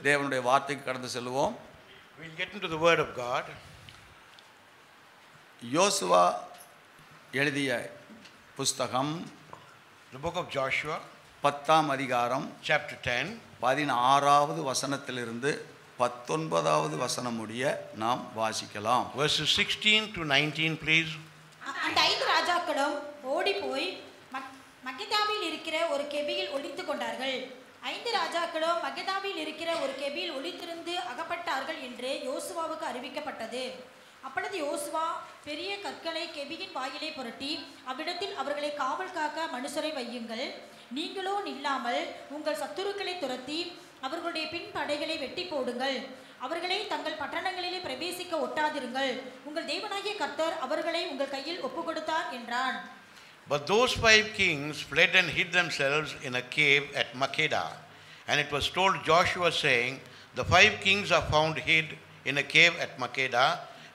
தேவனுடைய வார்த்தைக்கு கடந்து செல்வோம். We'll get into the word of God. யோசுவா எழுதிய புஸ்தகம் The book of Joshua, 10ஆம் அதிகாரம் chapter 10, 16வது வசனத்திலிருந்து 19வது வசனம் முடிய நாம் வாசிக்கலாம். verses 16 to 19, please. அந்த 5 ராஜாக்களும் ஓடி போய் மக்கெதாவில் இருக்கிற ஒரு கெபியில் ஒளிந்து கொண்டார்கள். 5 ராஜாக்களும் மக்கெதாவில் இருக்கிற ஒரு கெபியில் ஒளிந்திருந்து அகப்பட்டார்கள் என்று யோசுவாவுக்கு அறிவிக்கப்பட்டது. அப்பொழுது யோசுவா பெரிய கற்களை கெபியின் வாயிலே புரட்டி அவ்விடத்தில் அவர்களை காவல் காக்க மனுஷரை வையுங்கள், நீங்களோ நில்லாமல் உங்கள் சத்துருக்களை துரத்தி அவர்களுடைய பின் படைகளை வெட்டி போடுங்கள், அவர்களை தங்கள் பட்டணங்களிலே பிரவேசிக்க ஒட்டாதிருங்கள், உங்கள் தேவனாகிய கர்த்தர் அவர்களை உங்கள் கையில் ஒப்பு கொடுத்தார் என்றான். But those 5 kings fled and hid themselves in a cave at Makkedah. And it was told Joshua, saying, the 5 kings are found hid in a cave at Makkedah.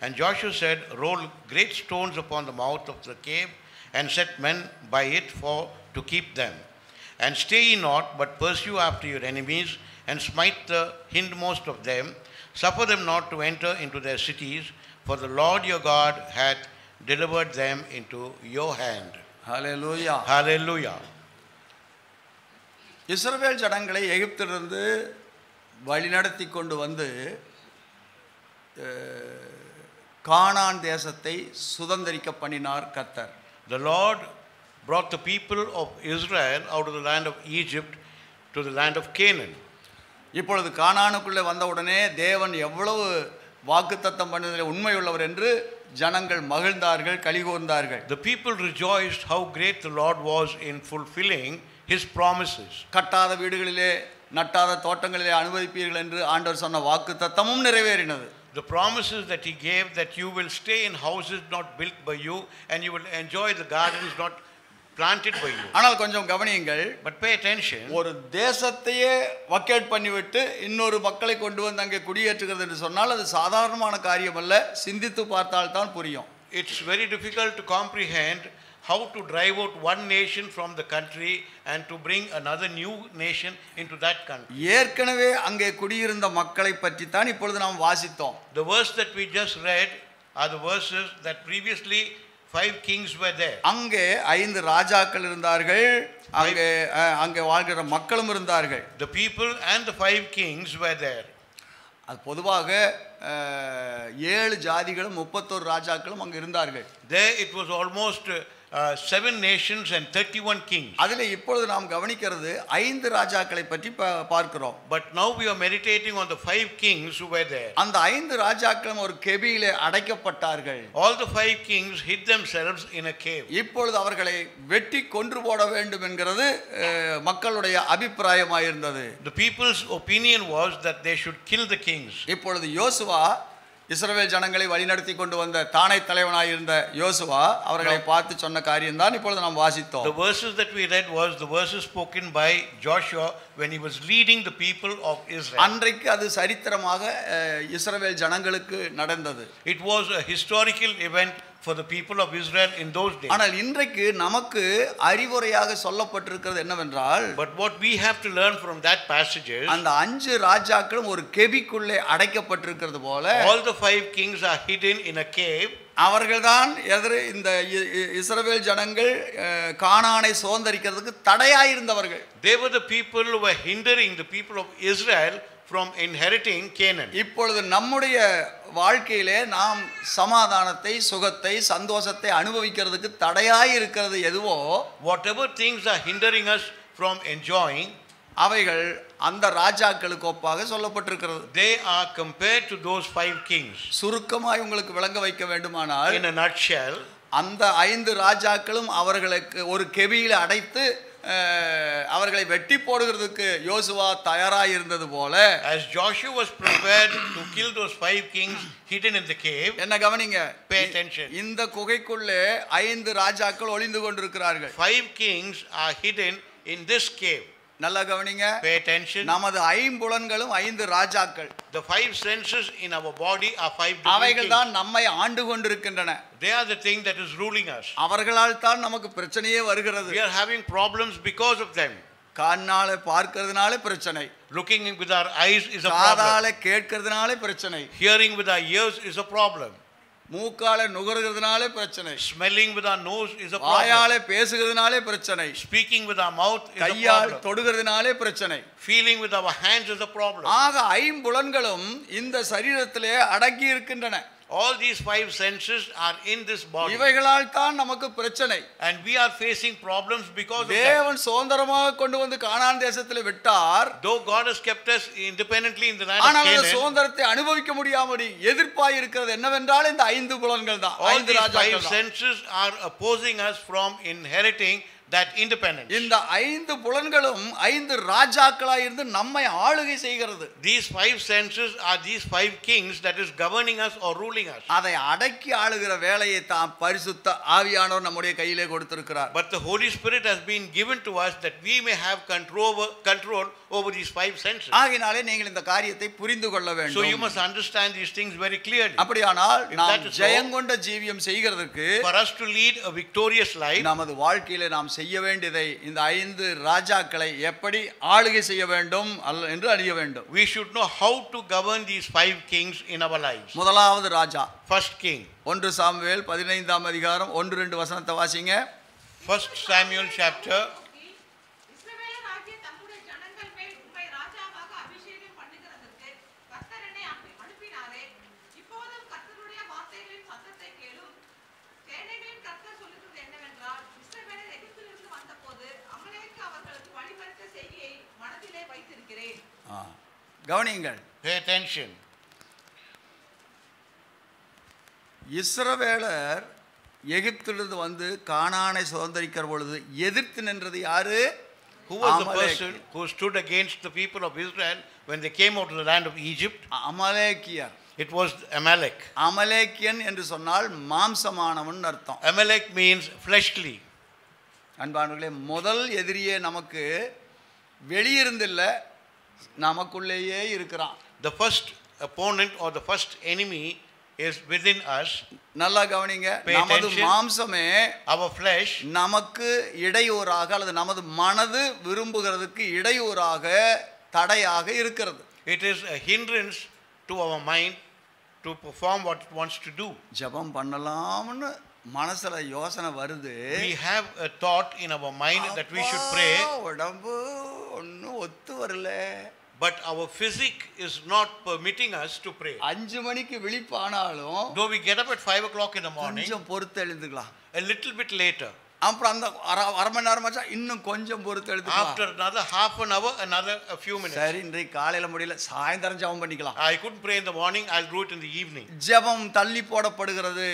And Joshua said, roll great stones upon the mouth of the cave, and set men by it to keep them. And stay ye not, but pursue after your enemies, and smite the hindmost of them. Suffer them not to enter into their cities, for the Lord your God hath delivered them into your hand. Hallelujah. Hallelujah. இஸ்ரவேல் ஜனங்களை எகிப்திலிருந்து வழிநடத்தி கொண்டு வந்து கானான் தேசத்தை சுதந்தரிக்க பண்ணினார் கர்த்தர். The Lord brought the people of Israel out of the land of Egypt to the land of Canaan. இப்பொழுது கானானுக்குள்ளே வந்தவுடனே தேவன் எவ்வளவு வாக்குத்தத்தம் பண்ணதில் உண்மையுள்ளவர் என்று ஜனங்கள் மகிழ்ந்தார்கள், கலிகூர்ந்தார்கள். The people rejoiced how great the Lord was in fulfilling his promises. கட்டாத வீடுகளிலே நட்டாத தோட்டங்களிலே அனுபவிப்பீர்கள் என்று ஆண்டவர் சொன்ன வாக்குத்தத்தமும் நிறைவேறினது. The promises that he gave, that you will stay in houses not built by you, and you will enjoy the gardens not planted by you. ஆனால் கொஞ்சம் கவனியுங்கள். But pay attention. ஒரு தேசத்தையே vacate பண்ணிவிட்டு இன்னொரு மக்களை கொண்டு வந்து அங்கே குடியேற்றுகிறது என்று சொன்னால் அது சாதாரணமான காரியம் அல்ல. சிந்தித்து பார்த்தால் தான் புரியும். It's very difficult to comprehend how to drive out one nation from the country and to bring another new nation into that country. ஏற்கனவே அங்கே குடியிருந்த மக்களை பற்றி தான் இப்பொழுது நாம் வாசித்தோம். The verse that we just read are the verses that previously 5 kings were there. அங்கே 5 ராஜாக்கள் இருந்தார்கள், அங்கே வாழ்கிற மக்களும் இருந்தார்கள். The people and the 5 kings were there. அது பொதுவாக 7 ஜாதிகளும் 31 ராஜாக்களும் அங்கே இருந்தார்கள். There it was almost 7 nations and 31 kings. அதில் இப்பொழுது நாம் கவனிக்கிறது 5 ராஜாக்களை பற்றி பார்க்கிறோம். But now we are meditating on the 5 kings who were there. அந்த 5 ராஜாக்களும் ஒரு கெபியிலே அடைக்கப்பட்டார்கள். All the 5 kings hid themselves in a cave. இப்பொழுது அவர்களை வெட்டி கொன்று போட வேண்டும் என்கிறது மக்களுடைய அபிப்பிராயமாக இருந்தது. The people's opinion was that they should kill the kings. இப்பொழுது யோசுவா இஸ்ரவேல் ஜனங்களை வழிநடத்தி கொண்டு வந்த தானை தலைவனாக இருந்த யோசுவா அவர்களை பார்த்து சொன்ன காரியம் தான் இப்பொழுது நாம் வாசித்தோம். The verses that we read was the verses spoken by Joshua when he was leading the people of Israel. அன்றைக்கு அது சரித்திரமாக இஸ்ரவேல் ஜனங்களுக்கு நடந்தது. It was a historical event for the people of Israel in those days. ஆனால் இன்றைக்கு நமக்கு அறிவுரையாக சொல்லப்பட்டிருக்கிறது என்னவென்றால், but what we have to learn from that passage is அந்த 5 ராஜாக்களும் ஒரு கெபிக்குள்ளே அடைக்கப்பட்டிருக்கிறது போல all the 5 kings are hidden in a cave. அவர்கள்தான் இந்த இஸ்ரவேல் ஜனங்கள் கானானை சுதந்தரிக்கிறதுக்கு தடையாயிருந்தவர்கள். They were the people who were hindering the people of Israel from inheriting Canaan. இப்பொழுது நம்முடைய வாழ்க்கையிலே நாம் சமாதானத்தை, சுகத்தை, சந்தோஷத்தை அனுபவிக்கிறதுக்கு தடையாய் இருக்கிறது எதுவோ, whatever things are hindering us from enjoying, அவைகள் அந்த ராஜாக்களுக்கு ஒப்பாக சொல்லப்பட்டிருக்கிறது. they are compared to those 5 kings. சுருக்கமாய் உங்களுக்கு விளங்க வைக்க வேண்டுமானால், in a nutshell, அந்த 5 ராஜாக்களும் அவர்களுக்கு ஒரு கெபியில் அடைத்து அவர்களை வெட்டி போடுகிறதுக்கு யோசுவா தயாராக இருந்தது போல, as Joshua was prepared to kill those 5 kings hidden in the cave. என்ன கவனிங்க, pay attention. இந்த குகைக்குள்ளே 5 ராஜாக்கள் ஒளிந்து கொண்டிருக்கிறார்கள். 5 kings are hidden in this cave. நல்லா கவனிங்க, pay attention. நமது ஐம்புலன்களும் 5 ராஜாக்கள். The 5 senses in our body are 5 அவைகள் தான் நம்மை ஆண்டு கொண்டிருக்கின்றன. They are the thing that is ruling us. அவர்களால் தான் நமக்கு பிரச்சனையே வருகிறது. We are having problems because of them. கண்ணால பார்க்கிறதுனால பிரச்சனை, Looking with our eyes is a problem. காதால கேட்கிறதுனால பிரச்சனை, Hearing with our ears is a problem. மூக்கால நுகர்கிறதுனால பிரச்சனை, Smelling with our nose is a problem. வாயால பேசுகிறதுனாலே பிரச்சனை, Speaking with our mouth is a கையால் problem. தொடுகிறதுனாலே பிரச்சனை. Feeling with our hands is a problem. ஆக ஐம்புலன்களும் இந்த சரீரத்திலே அடங்கி இருக்கின்றன. All these five senses are in this body. இவைகளால் தான் நமக்கு பிரச்சனை. And we are facing problems because of that. தேவன் சுதந்திரமாக கொண்டு வந்து கானான் தேசத்தில் விட்டார். Though God has kept us independently in the land of ஆனால் அந்த Canaan, சுதந்திரத்தை அனுபவிக்க முடியாமடி எதிர்ப்பாய் இருக்கிறது என்னவென்றால் இந்த ஐந்து புலன்கள் தான், all ஐந்து these five ராஜாக்கள் தான். senses are opposing us from inheriting that independence. இந்த ஐந்து புலன்களும் ஐந்து ராஜாக்களாய் இருந்து நம்மை ஆளுகை செய்கிறது. These five senses are these five kings that is governing us or ruling us. அதை அடக்கி ஆளுகிற வேலையை தான் பரிசுத்த ஆவியானவர் நம்முடைய கையிலே கொடுத்திருக்கிறார். But the Holy Spirit has been given to us that we may have control over these five senses. ஆகையினாலே நீங்கள் இந்த காரியத்தை புரிந்து கொள்ள So வேண்டும். you must understand these things very clearly. அப்படியானால் If நாம் that is so, ஜெயங்கொண்ட ஜீவியம் செய்கிறதுக்கு For us to lead a victorious life, நமது வாழ்க்கையிலே நாம் செய்ய வேண்டியதை இந்த ஐந்து ராஜாக்களை எப்படி ஆளுகை செய்ய வேண்டும் என்று அறிய வேண்டும். we should know how to govern these five kings in our lives. முதலாவது ராஜா, First king, 1 சாமுவேல் 15ஆம் அதிகாரம் 1-2 வசனத்தை வாசிங்க. 1 Samuel chapter. இஸ்ரவேலராகிய தம்முடைய ஜனங்கள் மேல் உம்மை ராஜாவாக அபிஷேகம் பண்ணுகிறதற்கு கர்த்தர் என்னை அனுப்பினாரே. இப்போதும் கர்த்தருடைய வார்த்தைகளின் சத்தத்தை கேளும். சேனைகளின் கர்த்தர் சொல்லுகிறது என்னவென்றால், இஸ்ரவேலர் எகிப்திலிருந்து வந்தபோது அமலேக்கு அவர்களுக்கு வழிபடுத்த செய்தியை மனதிலே வைத்திருக்கிறேன். கவனியுங்கள், Pay attention. இஸ்ரவேலர் எகிப்திலிருந்து வந்து கானானை சுதந்தரிக்கிற பொழுது எதிர்த்து நின்றது யாரு? Who was the அமலேக்கியர். person who stood against the people of Israel when they came out of the land of Egypt? அமலேக்கியர். It was Amalek. அமலேக்கியன் என்று சொன்னால் மாம்சமானவன் அர்த்தம். Amalek means fleshly. அன்பானவர்களே, முதல் எதிரியே நமக்கு வெளியிருந்தில்ல, நமக்குள்ளேயே இருக்கிறான். The first opponent or the first enemy is within us. நல்லா கவனிங்க, Pay நமது attention. மாம்சமே Our flesh நமக்கு இடையூறாக அல்லது நமது மனது விரும்புகிறதுக்கு இடையூறாக தடையாக இருக்கிறது. it is a hindrance to our mind to perform what it wants to do. ஜெபம் பண்ணலாம்னு மனசுல யோசனை வருது. We have a thought in our mind that we should pray, உடம்பு ஒன்னும் ஒத்து வரல. but our physique is not permitting us to pray. 5 மணிக்கு விழிப்பானாலும் Though we get up at 5 o'clock in the morning, கொஞ்சம் பொறுத்து எழுந்துக்கலாம். a little bit later, அப்புறம் அந்த அரை மணி நேரம் ஆச்சா இன்னும் கொஞ்சம் பொறுத்து எழுந்துக்கலாம். after another half an hour, another a few minutes. சரி, இன்றைக்கு காலையில முடியல, சாயந்தரம் ஜெபம் பண்ணிக்கலாம். I couldn't pray in the morning, I'll do it in the evening. ஜெபம் தள்ளி போடப்படுகிறது.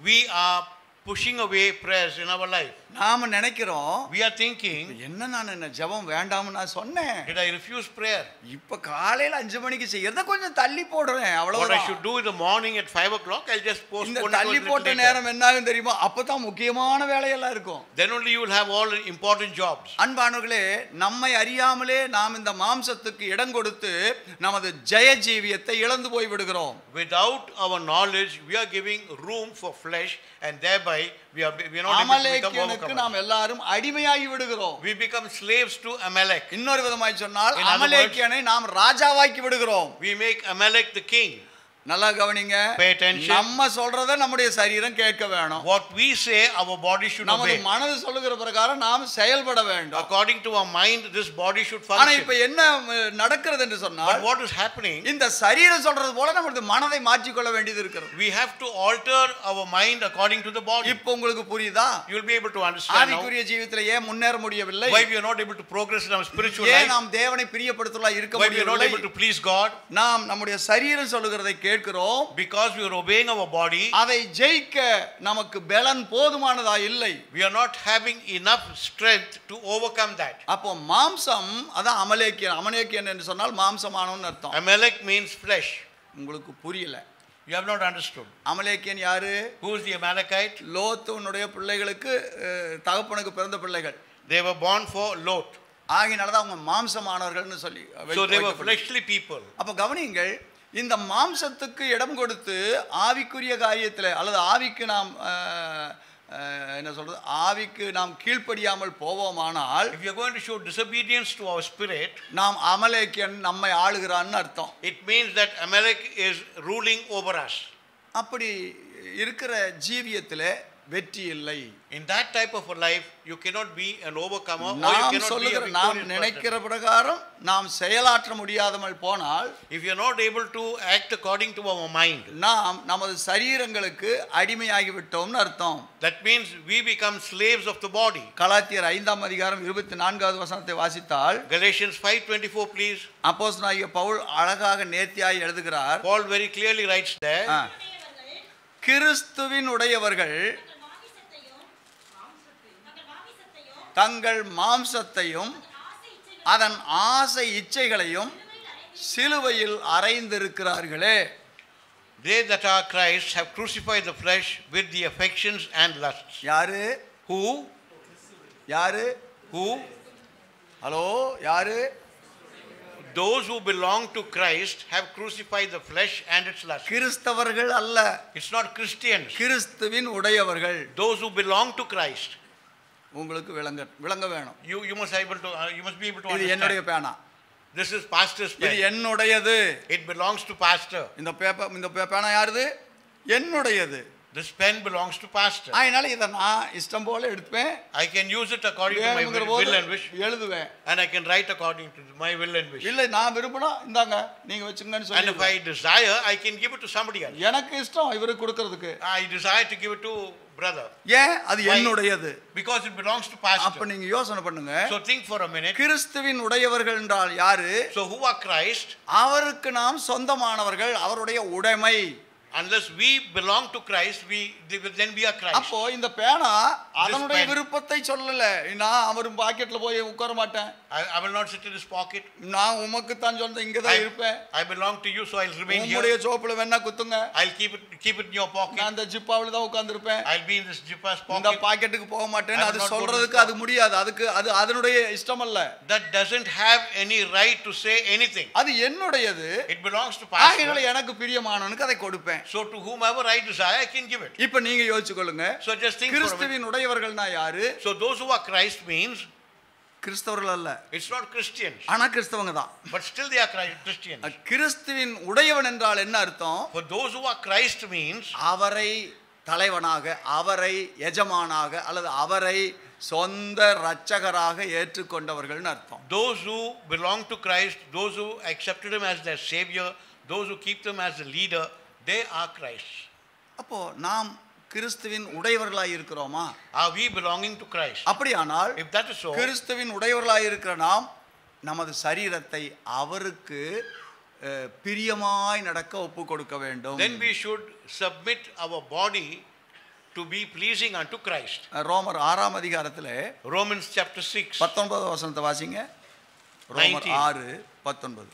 We are pushing away prayers in our life. நாம நினைக்கிறோம், We are thinking, என்ன நான் என்ன ஜெபம் வேண்டாம்னு நான் சொன்னேன், did I refuse prayer? இப்ப காலையில 5 மணிக்கு செய்யறத கொஞ்சம் தள்ளி போடுறேன், What I அவ்வளவுதான். should do in the morning at 5 o'clock, I'll just இந்த postpone it to a தள்ளி little போட்ட later. நேரம் என்ன ஆகும் தெரியுமா? அப்பதான் முக்கியமான வேலையெல்லாம் இருக்கும். Then only you will have all the important jobs. அன்பானவர்களே, நம்மை அறியாமலே நாம் இந்த மாம்சத்துக்கு இடம் கொடுத்து நமது ஜெய ஜீவியத்தை இழந்து போய் விடுகிறோம். Without our knowledge, we are giving room for flesh, and thereby we are not able to become அமலேக்கியனுக்கு overcomers. நாம் எல்லாரும் அடிமையாகி விடுகிறோம். We become slaves to Amalek. இன்னொரு விதமாய் சொன்னால் In other அமலேக்கியனை நாம் ராஜாவாக்கி விடுகிறோம். We make Amalek the king. நல்லா கவனிங்க, Pay attention. நம்ம சொல்றத நம்முடைய சரீரம் கேட்க வேணும். What we say, our body should நமது obey. மனது சொல்லுகிற பிரகாரம் நாம் செயல்பட வேண்டும். According to our mind, this body should ஆனா function. இப்ப என்ன நடக்கிறது என்று But சொன்னால், what is happening? இந்த சரீரம் சொல்றது போல நம்முடைய மனதை மாற்றிக்கொள்ள வேண்டியது இருக்கிறது. We have to alter our mind according to the body. இப்போ உங்களுக்கு புரியுதா? You will be able to understand now ஆவிக்குரிய ஜீவிதத்தில் ஏன் முன்னேற முடியவில்லை? why we are not able to progress in our spiritual ஏன் life, நாம் தேவனை பிரியப்படுத்தலாம் இருக்க why we are not முடியவில்லை? able to please God, நாம் நம்முடைய சரீரம் சொல்லுகிறதை கேட்கிறோம், because we are obeying our body. அதை ஜெயிக்க நமக்கு பலன் போதுமானதா இல்லை. We are not having enough strength to overcome that. அப்போ மாம்சம், அதான் அமலேக்கியன். அமலேக்கியன் என்று சொன்னால் மாம்சமானவன் அர்த்தம். Amalek means flesh. உங்களுக்கு புரியல. You have not understood. அமலேக்கியன் யாரு? Who is the Amalekite? லோத்துனுடைய பிள்ளைகளுக்கு தகப்பனுக்கு பிறந்த பிள்ளைகள். They were born for Lot. ஆகினாலதான் அவங்க மாம்சமானவர்கள்னு சொல்லி So they were fleshly people. அப்ப கவனியுங்கள், இந்த மாம்சத்துக்கு இடம் கொடுத்து ஆவிக்குரிய காரியத்தில் அல்லது ஆவிக்கு நாம் என்ன சொல்றது, ஆவிக்கு நாம் கீழ்ப்படியாமல் போவோமானால், if we are going to show disobedience to our spirit, நாம் அமலேக்கியன் நம்மை ஆளுகிறான்னு அர்த்தம். it means that Amalek is ruling over us. அப்படி இருக்கிற ஜீவியத்திலே வெற்றி இல்லை. In that type of a life, you cannot be an overcomer, or you நாம் cannot be a சொல்லுகிற victorious நாம் person. நினைக்கிற பிரகாரம் நாம் செயலாற்ற முடியாதமல் போனால், If you are not able to act according to our mind, நாம் நமது சரீரங்களுக்கு அடிமையாகி விட்டோம்னு அர்த்தம். that means we become slaves of the body. கலாத்தியர் 5ஆம் அதிகாரம் 24வது வசனத்தை வாசித்தால், Galatians 5:24, please. அப்போஸ்தலனாகிய பவுல் அழகாக நேர்த்தியாய் எழுதுகிறார். Paul very clearly writes there, கிறிஸ்துவின் உடையவர்கள் தங்கள் மாம்சத்தையும் அதன் ஆசை இச்சைகளையும் சிலுவையில் அறைந்திருக்கிறார்களே. they that are Christ have crucified the flesh with the affections and lusts. யாரு? Who? யாரு? Who? ஹலோ, யாரு? Those who belong to Christ have crucified the flesh and its lusts. கிறிஸ்தவர்கள் அல்ல, It's not Christians. கிறிஸ்துவின் உடையவர்கள். Those who belong to Christ. உங்களுக்கு விளங்க வேணும். You must be able to இது என்னுடைய understand. பேனா, This is pastor's இது pen. என்னுடையது. It belongs to pastor. இந்த பேனா யாருது? என்னுடையது. This pen belongs to pastor. அதனால இதை நான் இஷ்டம் போல எடுப்பேன், I can use it according to my வேணுங்கிற போது will and wish, எழுதுவேன். and I can write according to my will and wish. இல்லை, நான் விரும்பினா இந்தாங்க நீங்க வச்சுங்கன்னு And if சொல்லி, I desire, I can give it to somebody else. எனக்கு இஷ்டம் இவருக்கு கொடுக்கறதுக்கு. I desire to give it to brother. ஏன்? அது Why? என்னுடையது. Because it belongs to அப்ப pastor. நீங்க யோசனை பண்ணுங்க, So think for a minute. கிறிஸ்துவின் உடையவர்கள் என்றால் யாரு? So who are Christ? அவருக்கு நாம் சொந்தமானவர்கள், அவருடைய உடைமை. Unless we belong to Christ, then we are Christ. அப்போ இந்த பேனா அதனுடைய pen- விருப்பத்தை சொல்லல. நான் அவர் பாக்கெட்ல போய் உட்கார மாட்டேன், I will not sit in his pocket. நான் உமக்கு தான் சொந்த இங்க தான் இருப்பேன். I belong to you, so I'll remain உம்முடைய here. ஜோப்புல வேணா குத்துங்க, I'll keep it in your pocket. நான் அந்த ஜிப்பாவுல தான் உட்கார்ந்து இருப்பேன், I'll be in this jippa's இந்த pocket. பாக்கெட்டுக்கு போக மாட்டேன்னு I will அது not go to சொல்றதுக்கு this அது முடியாது. அதுக்கு அது அதனுடைய இஷ்டம் அல்ல, That doesn't have any right to say anything. அது என்னுடையது. It belongs to ஆகையினால pastor. எனக்கு பிரியமானவனுக்கு அதை கொடுப்பேன். So to whomever I desire, I can give it. இப்ப நீங்க யோசிச்சுக்கொள்ளுங்க, So just think for a minute. கிறிஸ்துவின் உடையவர்கள்னா யாரு? So those who are Christ means கிறிஸ்தவர்கள் அல்ல, it's not Christians, ஆனா கிறிஸ்தவங்க தான். but still they are Christians. கிறிஸ்துவின் உடையவன் என்றால் என்ன அர்த்தம்? For those who are Christ means அவரை தலைவனாக, அவரை எஜமானாக அல்லது அவரை சொந்த இரட்சகராக ஏற்றுக்கொண்டவர்கள்னு அர்த்தம். those who belong to Christ, those who accepted him as their savior, those who keep him as the leader, they are Christ. அப்போ நாம் கிறிஸ்துவின் உடையவர்களாய் இருக்கிறோமா? Are we belonging to Christ? அப்படியானால் If that is so, கிறிஸ்துவின் உடையவர்களாய் இருக்கிற நாம் நமது சரீரத்தை அவருக்கு பிரியமாய் நடக்க ஒப்பு கொடுக்க வேண்டும். then we should submit our body to be pleasing unto Christ. ரோமர் 6ஆம் அதிகாரத்திலே Romans chapter 6. 19வது வசனத்தை வாசிங்க. ரோமர் 6:19.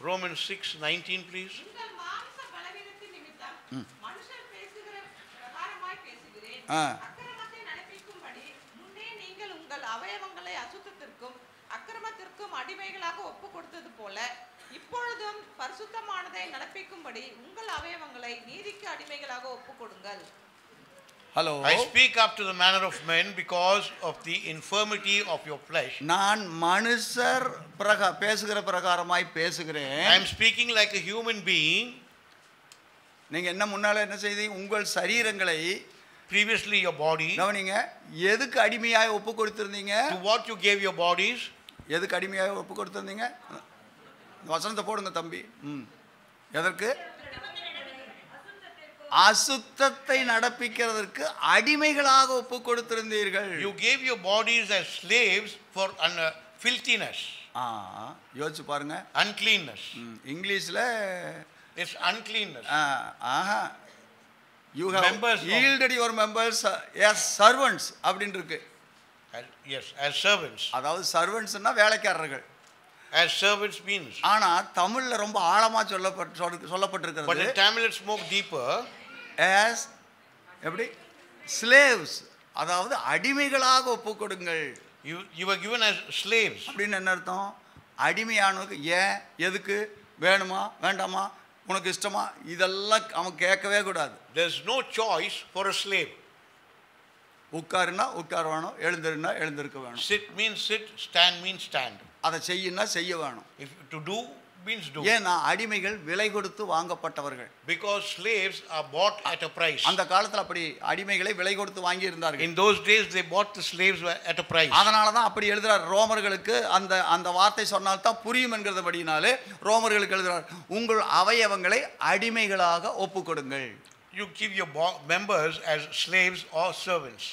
Romans 6:19, please. உங்கள் மாம்ச பலவீனத்தின் நிமித்தம் மனுஷர் பேசுகிற பிரகாரமாய் பேசுகிறேன். ஆ. அக்கிரமத்தை நடப்பிக்கும்படி முன்னே நீங்கள் உங்கள் அவயவங்களை அசுத்தத்திற்கும் அக்கிரமத்திற்கும் அடிமைகளாக ஒப்பு கொடுத்தது போல இப்பொழுதும் பரிசுத்தமானதை நடப்பிக்கும்படி உங்கள் அவயவங்களை நீதிக்கு அடிமைகளாக ஒப்பு கொடுங்கள். Hello, I speak up to the manner of men because of the infirmity of your flesh. நான் மனுஷர் பேசுகிற பிரகாரமாய் பேசுகிறேன். I am speaking like a human being. நீங்க என்ன முன்னால என்ன செய்தீங்க? உங்கள் சரீரங்களை Previously your body. கவனிங்க, எதுக்கு அடிமையாய் ஒப்பு கொடுத்திருந்தீங்க? To what you gave your bodies? எதுக்கு அடிமையாய் ஒப்பு கொடுத்திருந்தீங்க? வசனத்தை போடுங்க தம்பி. எதற்கு? அசுத்தத்தை நடப்பிக்கிறதற்கு அடிமைகளாக ஒப்பு கொடுத்திருந்தீர்கள். You gave your bodies as slaves for filthiness. யோசிச்சு பாருங்க. Uncleanness. இங்கிலீஷ்ல It's uncleanness. you have Members yielded your members as servants அப்படினு இருக்கு. Yes, as servants. அதாவது சர்வன்ட்ஸ்னா வேலைக்காரர்கள். As servants means. ஆனா தமிழ்ல ரொம்ப ஆழமா சொல்லப்பட்டிருக்கிறது. But in Tamil it's more deeper. as எப்படி? slaves, அதாவது அடிமைகளாக ஒப்புக்கொடுங்கள். You were given as slaves. அப்படின்னு என்ன அர்த்தம்? அடிமையானவனுக்கு ஏன், எதுக்கு, வேணுமா வேண்டாமா, உனக்கு இஷ்டமா, இதெல்லாம் அவன் கேட்கவே கூடாது. There's no choice for a slave. உட்காருன்னா உட்கார வேணும், எழுந்திருன்னா எழுந்திருக்க வேணும். Sit means sit, stand means stand. அதை செய்யினா செய்ய வேணும். If to do means do. ஏன்னா அடிமைகள் விலை கொடுத்து வாங்கப்பட்டவர்கள். Because slaves are bought at a price. அந்த காலத்துல அப்படி அடிமைகளை விலை கொடுத்து வாங்கி இருந்தார்கள். In those days they bought the slaves at a price. அதனால தான் அப்படி எழுதுறார். ரோமர்களுக்கு அந்த வார்த்தை சொன்னால் தான் புரியும் என்கிறபடினாலே ரோமர்களுக்கு எழுதுறார், உங்கள் அவயவங்களை அடிமைகளாக ஒப்புக்கொடுங்கள். You give your members as slaves or servants.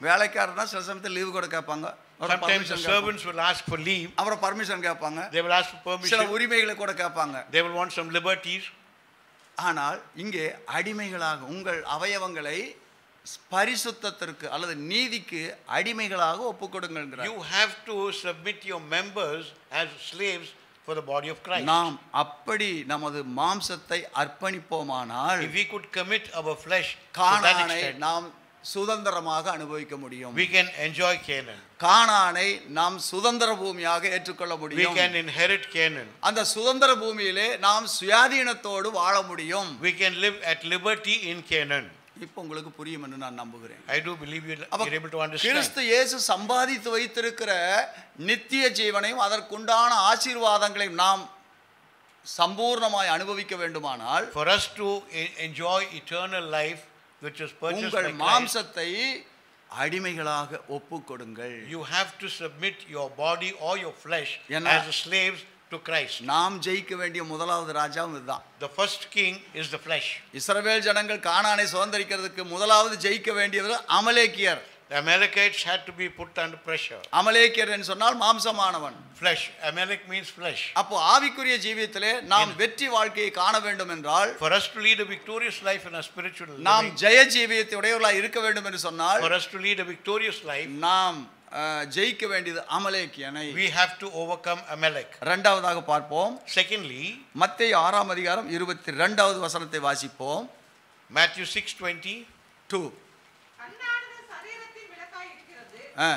வேலைக்காரனா சில சமயத்தில் லீவு கூட கேட்பாங்க. Sometimes the servants will ask for leave. அப்புறம் பர்மிஷன் கேட்பாங்க. They will ask for permission. சில உரிமைகளை கூட கேட்பாங்க. They will want some liberties. ஆனால் இங்கே அடிமைகளாக உங்கள் அவயவங்களை பரிசுத்தத்திற்கு அல்லது நீதிக்கு அடிமைகளாக ஒப்புக்கொடுங்கள்ங்கறார். You have to submit your members as slaves for the body of Christ. நாம் அப்படி நமது மாம்சத்தை அர்ப்பணிப்போமானால் If we could commit our flesh to that கானானை extent, நாம் சுதந்திரமாக அனுபவிக்க முடியும். we can enjoy Canaan. கானானை நாம் சுதந்திர பூமியாக ஏற்றுக்கொள்ள We முடியும். can inherit Canaan. அந்த சுதந்திர பூமியிலே நாம் சுயாதீனத்தோடு வாழ முடியும். We can live at liberty in Canaan. இப்போ உங்களுக்கு புரியும் என்று நான் நம்புகிறேன். I do believe you're able to understand. கிறிஸ்து இயேசு சம்பாதித்து வைத்திருக்கிற நித்திய ஜீவனையும் அதற்குண்டான ஆசீர்வாதங்களையும் நாம் சம்பூர்ணமாய் அனுபவிக்க வேண்டுமானால் For us to enjoy eternal life which is purchased by உங்கள் Christ, மாம்சத்தை அடிமைகளாக ஒப்புக்கொடுங்கள். you have to submit your body or your flesh ஏன்னா- as slaves to Christ. நாம் ஜெயிக்க வேண்டிய முதலாவது ராஜாவும் இதுதான். The first king is the flesh. இஸ்ரவேல் ஜனங்கள் கானானை சுதந்தரிக்கிறதுக்கு முதலாவது ஜெயிக்க வேண்டியது அமலேக்கியர். The Amalekites had to be put under pressure. அமலேக்கியர் என்று சொன்னால் மாம்சமானவன். Flesh. Amalek means flesh. அப்போ ஆவிக்குரிய ஜீவியத்திலே நாம் வெற்றி வாழ்க்கையை காண வேண்டும் என்றால், For us to lead a victorious life in a spiritual நாம் living, ஜெய ஜீவியத்தை உடையவர்களாக இருக்க வேண்டும் என்று சொன்னால், for us to lead a victorious life, நாம் ஜெயிக்க வேண்டியது அமலேக்கியனை. we have to overcome Amalek. இரண்டாவதாக பார்ப்போம். Secondly, மத்தேயு 6ஆம் அதிகாரம் 22வது வசனத்தை வாசிப்போம். Matthew 6:22. கண்ணானது சரீரத்தின் விளக்காய் இருக்கிறது. ஆ,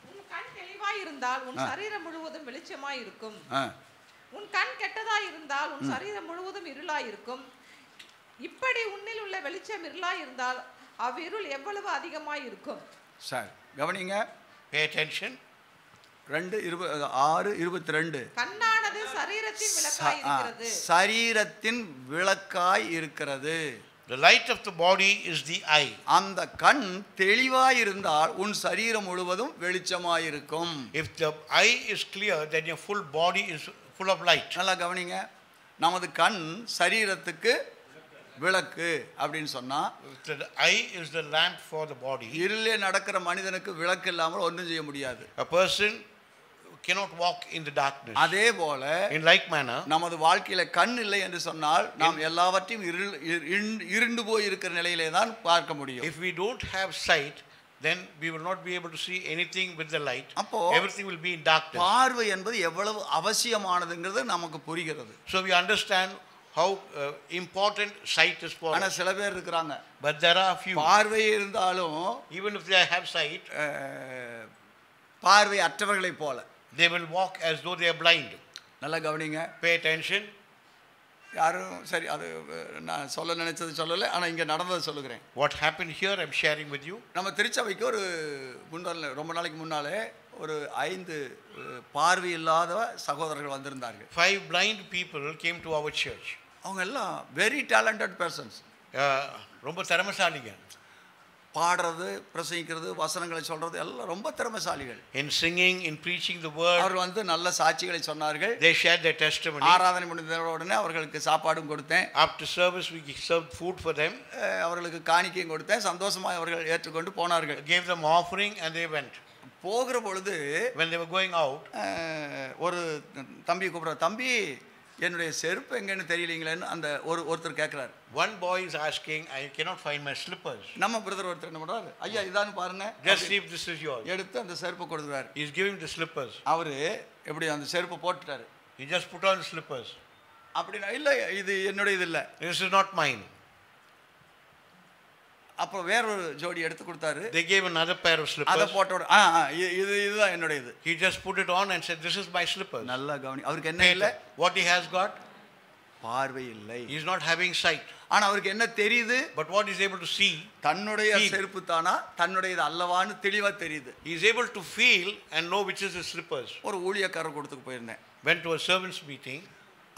உன் கண் தெளிவாய் இருந்தால் உன் ஆ. சரீரம் முழுவதும் வெளிச்சமாய் இருக்கும். ஆ. உன் கண் கெட்டதாய் இருந்தால் உன் சரீரம் முழுவதும் இருளாய் இருக்கும். இப்படி உன்னில் உள்ள வெளிச்சம் இருளாய் இருந்தால் அவ்விருள் எவ்வளவு அதிகமாய் இருக்கும். சரி, கவனிங்க. Pay attention. 6:22. கண்ணானது சரீரத்தின் விளக்காய் இருக்கிறது. சரீரத்தின் விளக்காய் இருக்கிறது. The light of the body is the eye. அந்த கண் தெளிவாய் இருந்தால் உன் சரீரம் முழுவதும் வெளிச்சமாய் இருக்கும். If the eye is clear, then your full body is full of light. நல்லா கவனிங்க. நமது கண் சரீரத்துக்கு விளக்கு அப்படின்னு சொன்னா, The eye is the lamp for the body. இருளே நடக்கிற மனிதனுக்கு விளக்கு இல்லாமல் ஒன்றும் செய்ய முடியாது. A person cannot walk in the darkness. அதே போல In like manner, நமது வாழ்க்கையில கண் இல்லை என்று சொன்னால் நாம் எல்லாவற்றையும் இருண்டு போய் இருக்கிற நிலையிலே தான் பார்க்க முடியும். if we don't have sight, then we will not be able to see anything with the light. அப்போ Everything will be in darkness. பார்வை என்பது எவ்வளவு அவசியமானதுங்கிறது நமக்கு புரிகிறது. So we understand how important sight is for ஆனா us. சில பேர் இருக்கிறாங்க, But there are a few, பார்வை இருந்தாலும் even if they have sight, பார்வை அற்றவர்களைப் போல. they will walk as though they are blind. நல்லா கவனிங்க. Pay attention. யாரும் சரி, அது நான் சொல்ல நினைச்சது சொல்லலை, ஆனால் இங்கே நடந்ததை சொல்லுகிறேன். What happened here, I'm sharing with you. நம்ம திருச்சபைக்கு ஒரு ரொம்ப நாளைக்கு முன்னாலே ஒரு 5 பார்வை இல்லாத சகோதரர்கள் வந்திருந்தார்கள். 5 blind people came to our church. அவங்க எல்லாம் வெரி டேலண்டட் பர்சன்ஸ். ரொம்ப திறமைசாலிங்க. பாடுறது, பிரசங்கிக்கிறது, வசனங்களை சொல்றது எல்லாம் ரொம்ப திறமைசாலிகள். In singing, in preaching the word, அவர்கள் நல்ல சாட்சிகளை சொன்னார்கள். they shared their testimony. ஆராதனை முடிந்த உடனே அவர்களுக்கு சாப்பாடும் கொடுத்தேன். After service, we served food for them. அவர்களுக்கு காணிக்கையும் கொடுத்தேன். சந்தோஷமாக அவர்கள் ஏற்றுக்கொண்டு போனார்கள். Gave them offering and they went. போகிற பொழுது When they were going out, ஒரு தம்பி கூப்பிடுற, தம்பி என்னுடைய செருப்பு எங்கன்னு தெரியலீங்களேன்னு அந்த ஒருத்தர் கேட்குறாரு. one boy is asking, I cannot find my slippers. நம்ம பிரதர் ஒருத்தர் என்ன பண்றாரு, ஐயா இதான்னு பாருங்க, Just see if this is yours. எடுத்து அந்த செருப்பை கொடுக்குறாரு. He is giving the slippers. அவரு எப்படி அந்த செருப்பை போட்டுட்டாரு. He just put on the slippers. அப்படின்னா இல்லை, இது என்னுடைய இது இல்லை. This is not mine. அப்புறம் வேறொரு ஜோடி எடுத்து கொடுத்தாரு. They gave another pair of அதை slippers. போட்டோட இதுதான் என்னுடைய இது. He just put it on and said, this is my slippers. நல்லா கவனி. அவருக்கு என்ன இல்லை? What he has got, பார்வை இல்லை. he is not having sight. ஆனா அவருக்கு என்ன தெரியுது? But what he's able to see, தன்னுடைய feel. செருப்பு தானா தன்னுடையது அல்லவான்னு தெளிவா தெரியுது. he is able to feel and know which is his slippers. ஒரு ஊழியக்காரர் கூடத்துக்கு போயிருந்தேன். Went to a servants meeting.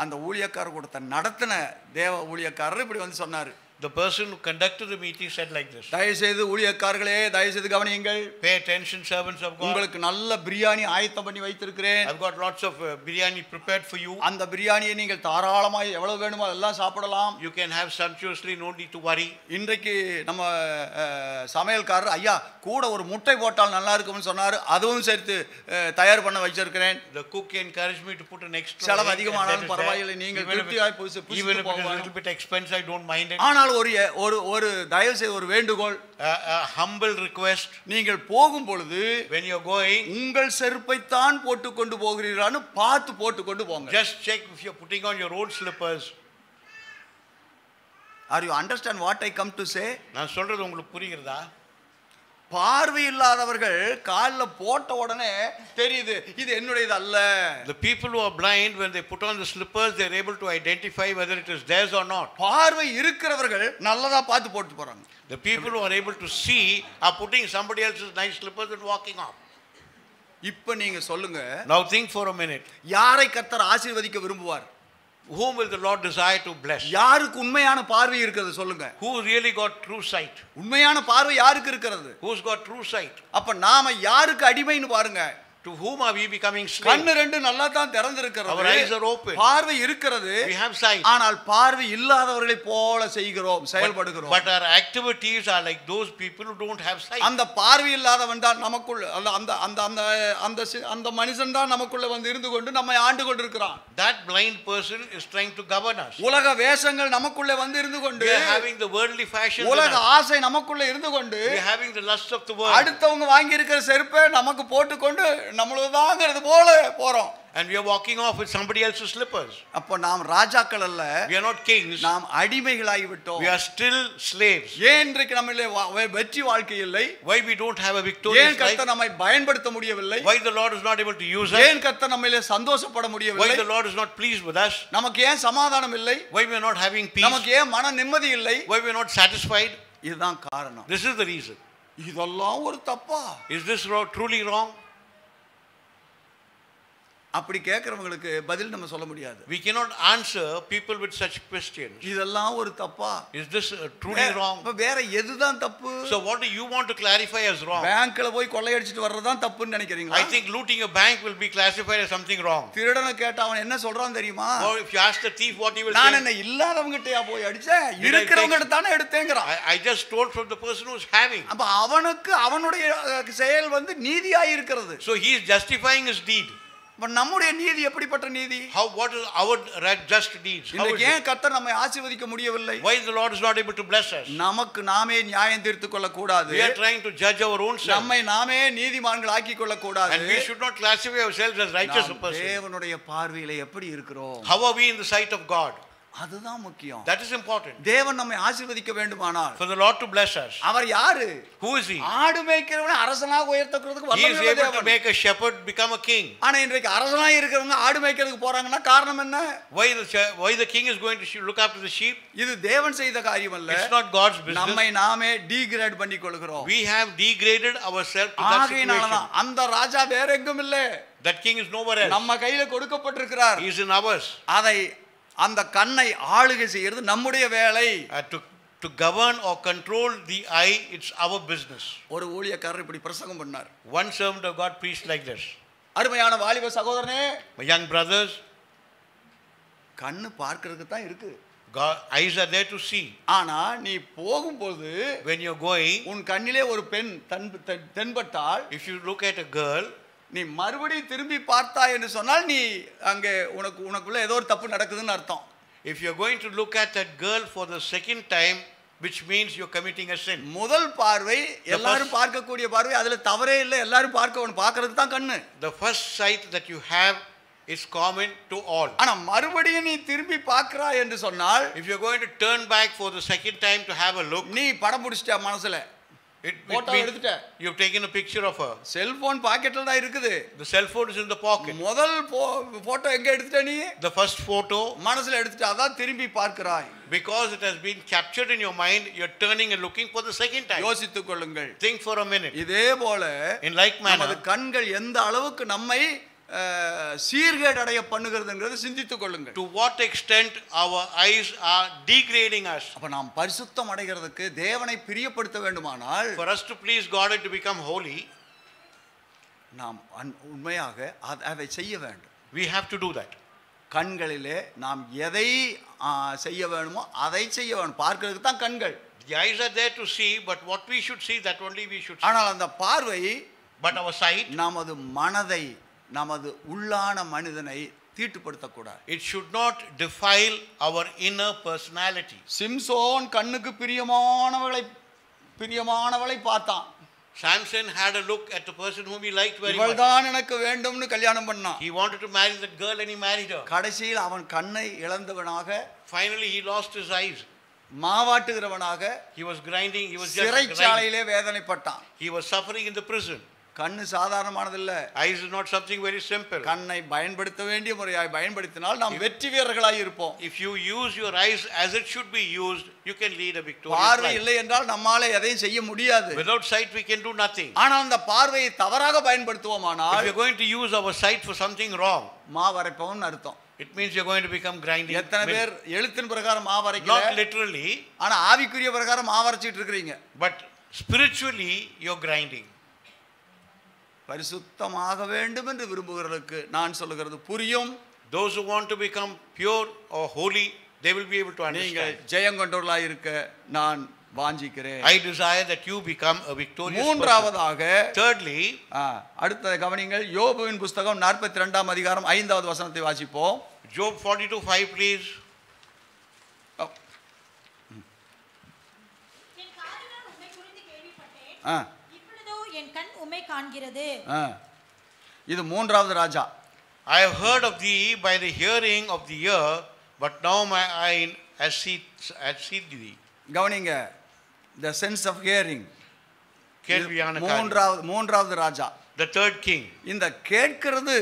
அந்த ஊழியக்காரர் கூடத்தை நடத்தின தேவ ஊழியக்காரர் இப்படி வந்து சொன்னாரு. The person who conducted the meeting said like this. தயவுசெய்து ஊழியக்காரர்களே, தயவுசெய்து கவனியுங்கள். Pay attention, servants of God. உங்களுக்கு நல்ல பிரியாணி ஆயத்தம் பண்ணி வைத்திருக்கிறேன். I've got lots of biryani prepared for you. அந்த பிரியாணியை நீங்கள் தாராளமாய் எவ்வளவு வேணுமோ அதெல்லாம் சாப்பிடலாம். You can have sumptuously, no need to worry. இன்றைக்கு நம்ம சமையல்காரர் ஐயா கூட ஒரு முட்டை போட்டால் நல்லா இருக்கும்னு சொன்னாரு. அதுவும் சேர்த்து தயார் பண்ண வச்சிருக்கிறேன். The cook encouraged me to put an extra. செலவு அதிகமானாலும் பரவாயில்லை, நீங்கள் திருப்தியாய் புசித்து even if it is a போகலாம். little bit expensive, I don't mind it. ஆனால் ஒரு தயவு செய்து ஒரு வேண்டுகோள், A humble request. நீங்கள் போகும் பொழுது When you're going, உங்கள் செருப்பை தான் போட்டுக்கொண்டு போகிறீர்களான்னு பார்த்து போட்டுக்கொண்டு போங்க. just check if you're putting on your own slippers. Are you understand what I come to say? நான் சொல்றது உங்களுக்கு புரிகிறதா? பார்வை இல்லாதவர்கள் கால்ல போட்ட உடனே தெரியுது இது என்னுடையது அல்ல. The people who are blind, when they put on the slippers, they're able to identify whether it is theirs or not. பார்வை இருக்கிறவர்கள் நல்லதா பார்த்து போட்டு போறாங்க. The people who are able to see are putting somebody else's nice slippers and walking off. இப்ப நீங்க சொல்லுங்க, Now think for a minute. யாரை கர்த்தர் ஆசீர்வதிக்க விரும்புவார்? Whom will the Lord desire to bless? யாருக்கு உண்மையான பார்வை இருக்கிறது சொல்லுங்க. Who really got true sight? உண்மையான பார்வை யாருக்கு இருக்கிறது? Who's got true sight? அப்ப நாம யாருக்கு அடிமைன்னு பாருங்க. To whom are we becoming slaves? கண்ணு ரெண்டு நல்லா தான் திறந்திருக்கிறது. Our eyes are open. பார்வை இருக்கிறது. We have sight. ஆனால் பார்வை இல்லாதவர்களை போல செய்கிறோம், செயல்படுகிறோம். But our activities are like those people who don't have sight. அந்த பார்வை இல்லாதவன் தான் நமக்குள்ள அந்த அந்த அந்த அந்த அந்த மனுஷன் தான் நமக்குள்ள வந்து இருந்து கொண்டு நம்மை ஆண்டு கொண்டிருக்கிறான். That blind person is trying to govern us. உலக வேஷங்கள் நமக்குள்ள வந்து இருந்து கொண்டு, We are having the worldly fashions. உலக ஆசை நமக்குள்ள இருந்து கொண்டு, We are having the lust of the world. அடுத்தவங்க வாங்கி இருக்கிற செருப்பை நமக்கு போட்டுக்கொண்டு நம்மளதாங்கிறது போல போறோம். And we are walking off with somebody else's slippers. அப்ப நாம் ராஜாக்கள் அல்ல, We are not kings. நாம் அடிமைகளாகி விட்டோம். We are still slaves. ஏன் இன்றைக்கு நம்மிலே வெற்றி வாழ்க்கை இல்லை? Why we don't have a victorious ஏன் life? கர்த்தர் நம்மை பயன்படுத்த முடியவில்லை? Why the Lord is not able to use us? ஏன் கர்த்தர் நம்மிலே சந்தோஷப்பட Why முடியவில்லை? the Lord is not pleased with us? நமக்கு ஏன் சமாதானம் இல்லை? Why we are not having peace? நமக்கு ஏன் மன நிம்மதி இல்லை? Why we are not satisfied? இதுதான் காரணம். This is the reason. இதெல்லாம் ஒரு தப்பா? Is this truly wrong? அப்படி கேட்கிறவங்களுக்கு பதில் நம்ம சொல்ல முடியாது. We cannot answer people with such questions. இதெல்லாம் ஒரு தப்பா? Is this truly wrong? அப்ப வேற எதுதான் தப்பு? So what do you want to clarify as wrong? பேங்க்ல போய் கொள்ளையடிச்சிட்டு வர்றதுதான் தப்புன்னு நினைக்கிறீங்களா? I think looting a bank will be classified as something wrong. திருடனை கேட்டா அவன் என்ன சொல்றான் தெரியுமா? Or if you ask the thief what he will நான் say, என்ன இல்லாதவங்கட்டயா போய் அடிச்சேன், இருக்கிறவங்கட்ட தானே எடுத்தேங்கறான். I just stole from the person who is having. அப்ப அவனுக்கு அவனுடைய செயல் வந்து நீதியாய் இருக்கிறது. So he is justifying his deed. அப்ப நம்முடைய நீதி எப்படிப்பட்ட நீதி? What is our just deeds? How is இன்னைக்கு ஏன் it? கர்த்தர் நம்மை ஆசீர்வதிக்க முடியவில்லை? Why the Lord is not able to bless us? நமக்கு நாமே நியாயம் தீர்த்துக் கொள்ள கூடாது. We are trying to judge our own self. நம்மை நாமே நீதிமான்கள் ஆக்கிக் கொள்ள கூடாது. And we should not classify ourselves as righteous person. தேவனுடைய பார்வையில எப்படி இருக்கிறோம்? How are we in the sight of God? அதுதான் முக்கியம். That is important. தேவன் நம்மை ஆசீர்வதிக்க வேண்டுமானால் For the Lord to bless us. அவர் யாரு? Who is he? ஆடு மேய்க்கிறவனை அரசனாக உயர்த்தக்கிறதுக்கு He is வல்லமையுள்ள able to தேவன். make a shepherd become a king. ஆனா இன்றைக்கு அரசனாக இருக்கிறவங்க ஆடு மேய்க்கிறதுக்கு போறாங்கன்னா காரணம் என்ன? Why the king is going to look after the sheep? இது தேவன் செய்த காரியம் அல்ல. It's not God's business. நம்மை நாமே டீகிரேட் பண்ணி கொள்கிறோம். We have degraded ourselves to that ஆகையினால situation. தான் அந்த ராஜா வேற எங்கும் இல்ல. That king is nowhere else. நம்ம கையில கொடுக்கப்பட்டிருக்கிறார். He is in ours. அதை அந்த கண்ணை ஆளுகை செய்யறது நம்முடைய வேலை. To govern or control the eye, it's our business. ஒரு ஊழியக்காரர் இப்படி பிரசங்கம் பண்ணார். One servant of God preached like this. அருமையான வாலிப சகோதரனே, My young brothers, கண்ணு பார்க்கிறதுக்கு தான் இருக்கு. God, eyes are there to see. ஆனா நீ போகும்போது When you're going, உன் கண்ணிலே ஒரு பெண் தென்பட்டால், if you look at a girl, நீ மறுபடியும் திரும்பி பார்த்தாய் என்று சொன்னால் நீ அங்கே உனக்குள்ள ஏதோ ஒரு தப்பு நடக்குதுன்னு அர்த்தம். if you're going to look at that girl for the second time, which means you're committing a sin. முதல் பார்வை எல்லாரும் பார்க்கக்கூடிய பார்வை, அதுல தவறே இல்லை, எல்லாரும் பார்க்கிறதுக்கு தான் கண்ணு. The first sight that you have is common to all. ஆனா மறுபடியும் நீ திரும்பி பார்க்கறாய் என்று சொன்னால், If you're going to turn back for the second time to have a look, நீ படம் பிடிச்சிட்ட மனசுல. போட்டோ means எடுத்துட்டேன். you've taken a picture of her. Cellphone பாக்கெட்ல தான் இருக்குது. The cell phone is in the pocket. முதல் போட்டோ எங்க எடுத்துட்ட நீ? The first photo, மனசுல எடுத்துட்ட, அதான் திரும்பி பார்க்கிறாய். because it has been captured in your mind, you're turning and looking for the second time. யோசித்துக் கொள்ளுங்கள். Think for a minute. இதே போல In like நமது manner, கண்கள் எந்த அளவுக்கு நம்மை சீர்கேடு அடைய பண்ணுகிறதுங்கிறத சிந்தித்துக் கொள்ளுங்கள். to what extent our eyes are degrading us. அப்ப நாம் பரிசுத்தம் அடைகிறதுக்கு, தேவனை பிரியப்படுத்த வேண்டுமானால், For us to please God and to become holy, நாம் உண்மையாக அதை செய்ய வேண்டும். we have to do that. கண்களிலே நாம் எதை செய்ய வேணுமோ அதை செய்ய வேணும். பார்க்கிறதுக்கு தான் கண்கள். The eyes are there to see, but what we should see, that only we should see. ஆனால் அந்த பார்வை, But our sight, நமது மனதை, நமது உள்ளான மனிதனை தீட்டுப்படுத்தக்கூடாது. it should not defile our inner personality. Samson கண்ணுக்கு பிரியமானவளை பார்த்தான். Samson had a look at the person whom he liked very much. இவள்தான் எனக்கு வேண்டும்னு கல்யாணம் பண்ணான். He wanted to marry that girl and he married her. கடைசியில் அவன் கண்ணை இழந்தவனாக, Finally he lost his eyes. மாவாட்டுகிறவனாக, He was grinding, he was just grinding. சிறைச்சாலையிலே வேதனைப்பட்டான். He was suffering in the prison. கண்ணு சாதாரணமானதில்ல. Eyes is not something very simple. கண்ணை பயன்படுத்த வேண்டிய முறையாய் பயன்படுத்தினால் நாம் வெற்றி வீரர்களாய் இருப்போம். If you use your eyes as it should be used, you can lead a victorious பார்வை life. இல்லை என்றால் நம்மாலே எதையும் செய்ய முடியாது. Without sight we can do nothing. ஆனால் அந்த பார்வையை தவறாக பயன்படுத்துவோமானால், If you're going to use our sight for something wrong, மாவரைப்பவன் அர்த்தம். it means you're going to become grinding. எத்தனை பேர் எழுத்தின் பிரகாரம் மாவரைக்கல, Not literally, ஆனா ஆவிக்குரிய பிரகாரம் மாவரைச்சிட்டு இருக்கீங்க. but spiritually you're grinding. பரிசுத்தமாக வேண்டும் என்று விரும்புகிறவர்களுக்கு நான் சொல்லுகிறது புரியும். Those who want to become pure or holy, they will be able to நீங்கள் understand. ஜெயம் கொண்டவர்களாய் இருக்க நான் வாஞ்சிக்கிறேன். I desire that you become a victorious person. மூன்றாவதாக, Thirdly, அடுத்த கவனிங்கள், யோபுவின் புஸ்தகம் 42ஆம் அதிகாரம் 5வது வசனத்தை வாசிப்போம். Job 42:5, please. என் காதினால் உம்மை குறித்து கேள்விப்பட்டேன், இப்பொழுதோ என் கண் உம்மை காண்கிறது. இது மூன்றாவது ராஜா. I have heard of thee by the hearing of the ear, but now my eye has seen thee. கவனிங்க, the sense of hearing. கேள்வியான காரியம். மூன்றாவது ராஜா, The third king. இந்த கேட்கிறது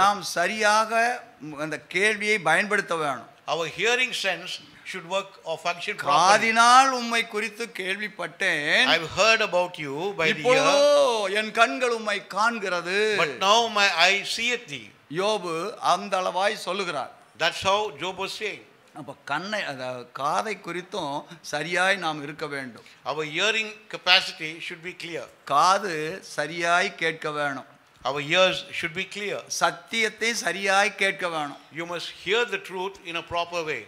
நாம் சரியாக அந்த கேள்வியை பயன்படுத்த வேணும். Our hearing sense should work or function properly. காதினால் உம்மை குறித்து கேள்விப்பட்டேன், I have heard about you by the இப்பொழுதோ ear, என் கண்கள் உம்மை காண்கிறது. but now my eye seeth thee. யோபு அந்த அளவாய் சொல்லுகிறார். That's how Job was saying. அப்ப காதை குறித்தும் சரியாய் நாம் இருக்க வேண்டும். Our hearing capacity should be clear. காது சரியாய் கேட்க வேணும். Our ears should be clear. சத்தியத்தை சரியாய் கேட்க வேணும். You must hear the truth in a proper way.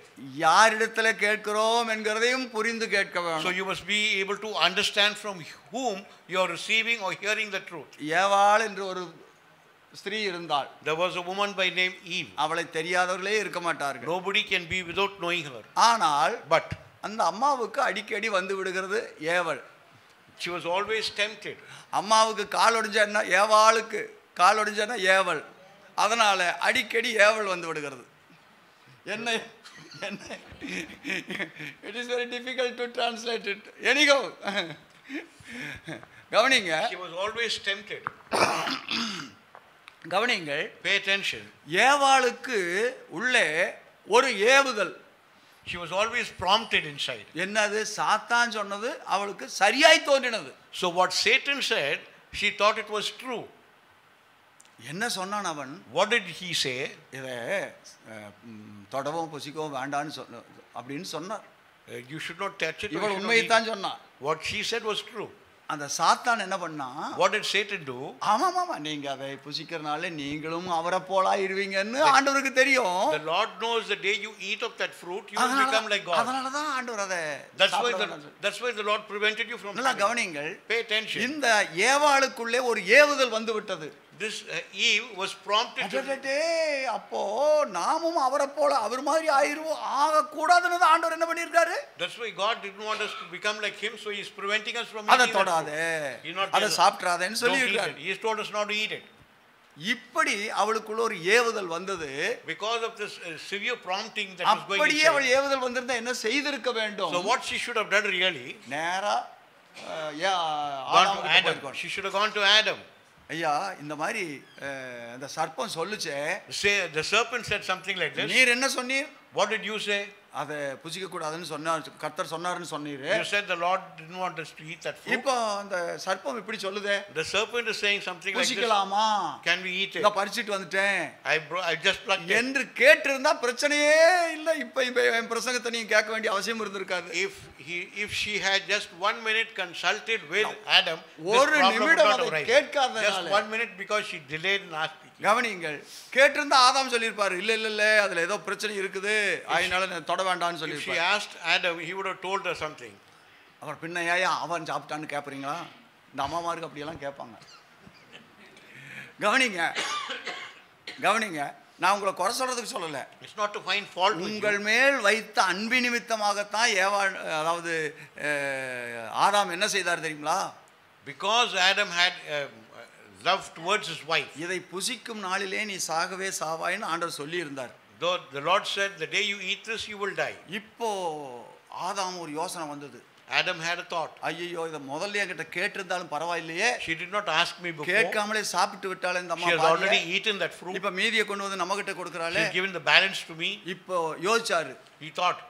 யாரிடத்துல கேட்கிறோம் என்கிறதையும் புரிந்து கேட்க So வேணும். you must be able to understand from whom you are receiving or hearing the truth. ஏவாள் என்று ஒரு ஸ்திரீ இருந்தாள். There was a woman by name Eve. அவளை தெரியாதவர்களே இருக்க மாட்டார்கள். Nobody can be without knowing her. ஆனால் But அந்த அம்மாவுக்கு அடிக்கடி வந்து விடுகிறது ஏவல். she was always tempted. அம்மாவுக்கு கால் ஒடிஞ்சா ஏவாளுக்கு கால் ஒடிஞ்சா ஏவல். அதனால அடிக்கடி ஏவல் வந்து விடுகிறது. என்ன it is very difficult to translate it. Anyhow, கவனிங்க, She was always tempted. கவனிங்கள், Pay attention. ஏவாளுக்கு உள்ளே ஒரு ஏவுதல். She was always prompted inside. என்னது? சாத்தான் சொன்னது அவளுக்கு சரியாய் தோன்றினது. So what Satan said, she thought it was true. என்ன சொன்னான் அவன்? What did he say? இதை தொடவும் புசிக்கவும் வேண்டான்னு அப்படின்னு சொன்னார். You should not touch it. இவள் உண்மையைத்தான் சொன்னான். What she said was true. அந்த சாத்தான் என்ன பண்ணா? What did Satan do? ஆமாமா, நீங்க அதை புசிக்கிறனால நீங்களும் அவரை போல ஆயிருவீங்கன்னு ஆண்டவருக்கு தெரியும். The Lord knows the day you eat of that fruit, you will become like God. அதனால தான் ஆண்டவர் அதை That's why the Lord prevented you from. நல்லா கவனிங்கள். Pay attention. இந்த ஏவாளுக்குள்ளே ஒரு ஏவுதல் வந்து விட்டது. This Eve was prompted to. அப்போ நாமும் அவரை போல அவர் மாதிரி ஆகக்கூடாதுன்னு தான் ஆண்டவர் என்ன பண்ணியிருக்காரு? That's why God didn't want us to become like him, so He is preventing us from அதை eating that தொடாதே, fruit. அதை சாப்பிட்றாதேன்னு சொல்லியிருக்காரு. He has told us not to eat it. இப்படி அவளுக்குள்ள ஒரு ஏவுதல் வந்தது. Because of this severe prompting that was going அப்படியே அவள் inside. ஏவுதல் வந்திருந்தா என்ன செய்திருக்க வேண்டும்? So what she should have done really, நேரா Gone to Adam. She should have gone to Adam. ஐயா இந்த மாதிரி அந்த சர்ப்பம் சொல்லுச்சே, The serpent said something like this. நீர் என்ன சொன்னீர்? What did you say? அதை புசிக்க கூடாதுன்னு சொன்னார், கர்த்தர் சொன்னாருன்னு சொன்னீரு. You said the Lord didn't want us to eat that fruit. இப்போ அந்த சர்ப்பம் இப்படி சொல்லுதே, The serpent is saying something like this. புசிக்கலாமா? Can we eat it? இத பறிச்சிட்டு வந்துட்டேன் I just plucked it. என்று கேட்டிருந்தா பிரச்சனையே இல்ல. இப்ப என் பிரசங்கத்தை நீங்க கேட்க வேண்டிய அவசியம் இருந்திருக்காது. If she had just 1 minute consulted with Adam, ஒரு நிமிடம் அதை கேட்காதனால, just 1 minute because she delayed in asking. கவனிங்கள், கேட்டிருந்தா ஆதாம் சொல்லியிருப்பாரு, இல்ல இல்ல இல்ல அதுல ஏதோ பிரச்சனை இருக்குது, அதனால தொட வேண்டாம்னு If she சொல்லியிருப்பாரு. asked Adam, he would have told her something. அப்புறம் பின்ன ஏன் அவன் சாப்பிட்டான்னு கேட்பறீங்களா? இந்த அம்மாமாருக்கு அப்படியெல்லாம் கேட்பாங்க. கவனிங்க கவனிங்க, நான் உங்களை குறை சொல்றதுக்கு சொல்லல. It's not to find fault with you. உங்கள் மேல் வைத்த அன்பின் நிமித்தமாகத்தான் அதாவது ஆதாம் என்ன செய்தார் தெரியுங்களா? Because Adam had love towards his wife. இதை புசிக்கும் நாளிலே நீ சாகவே சாவாய்ன்னு ஆண்டவர் சொல்லி இருந்தார். Though the Lord said, the day you eat this, you will die. இப்போ ஆதாம் ஒரு யோசனை வந்தது. Adam had a thought. ஐயோ இதை முதல்ல என்கிட்ட கேட்டிருந்தாலும் பரவாயில்லையே, She did not ask me before. கேட்காமலே சாப்பிட்டு விட்டாலே இந்த She has அம்மா already பாருங்க, eaten that fruit. இப்ப மீதியை கொண்டு வந்து நம்ம கிட்ட She கொடுக்கறாளே. has given the balance to me. இப்போ யோசிச்சாரு, He thought,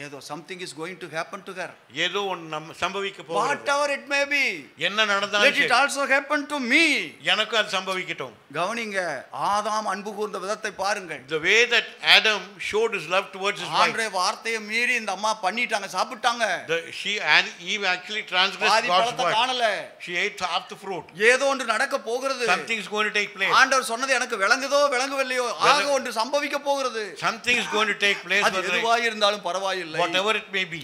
ஏதோ something is going to happen to her, ஏதோ ஒன்று சம்பவிக்க போகிறது. whatever it may be, என்ன let நடந்தாலும் it also happen to me. எனக்கு அது சம்பவிக்கட்டும். கவனிங்க, ஆதாம் அன்பு கூர்ந்த விதத்தை பாருங்கள். The way that Adam showed his love towards his wife. ஆண்டவருடைய வார்த்தையை மீறி இந்த அம்மா பண்ணிட்டாங்க, சாப்பிட்டாங்க. Eve actually transgressed பாதி God's பழத்தை word. காணல. She ate half the fruit. ஏதோ ஒன்று நடக்க போகிறது. Something is going to take place. ஆண்டவர் சொன்னது எனக்கு விளங்குதோ விளங்கவில்லையோ, ஆக ஒன்று சம்பவிக்க போகிறது. Something is going to take place. அது எதுவாக இருந்தாலும் பரவாயில்லை, Whatever it may be.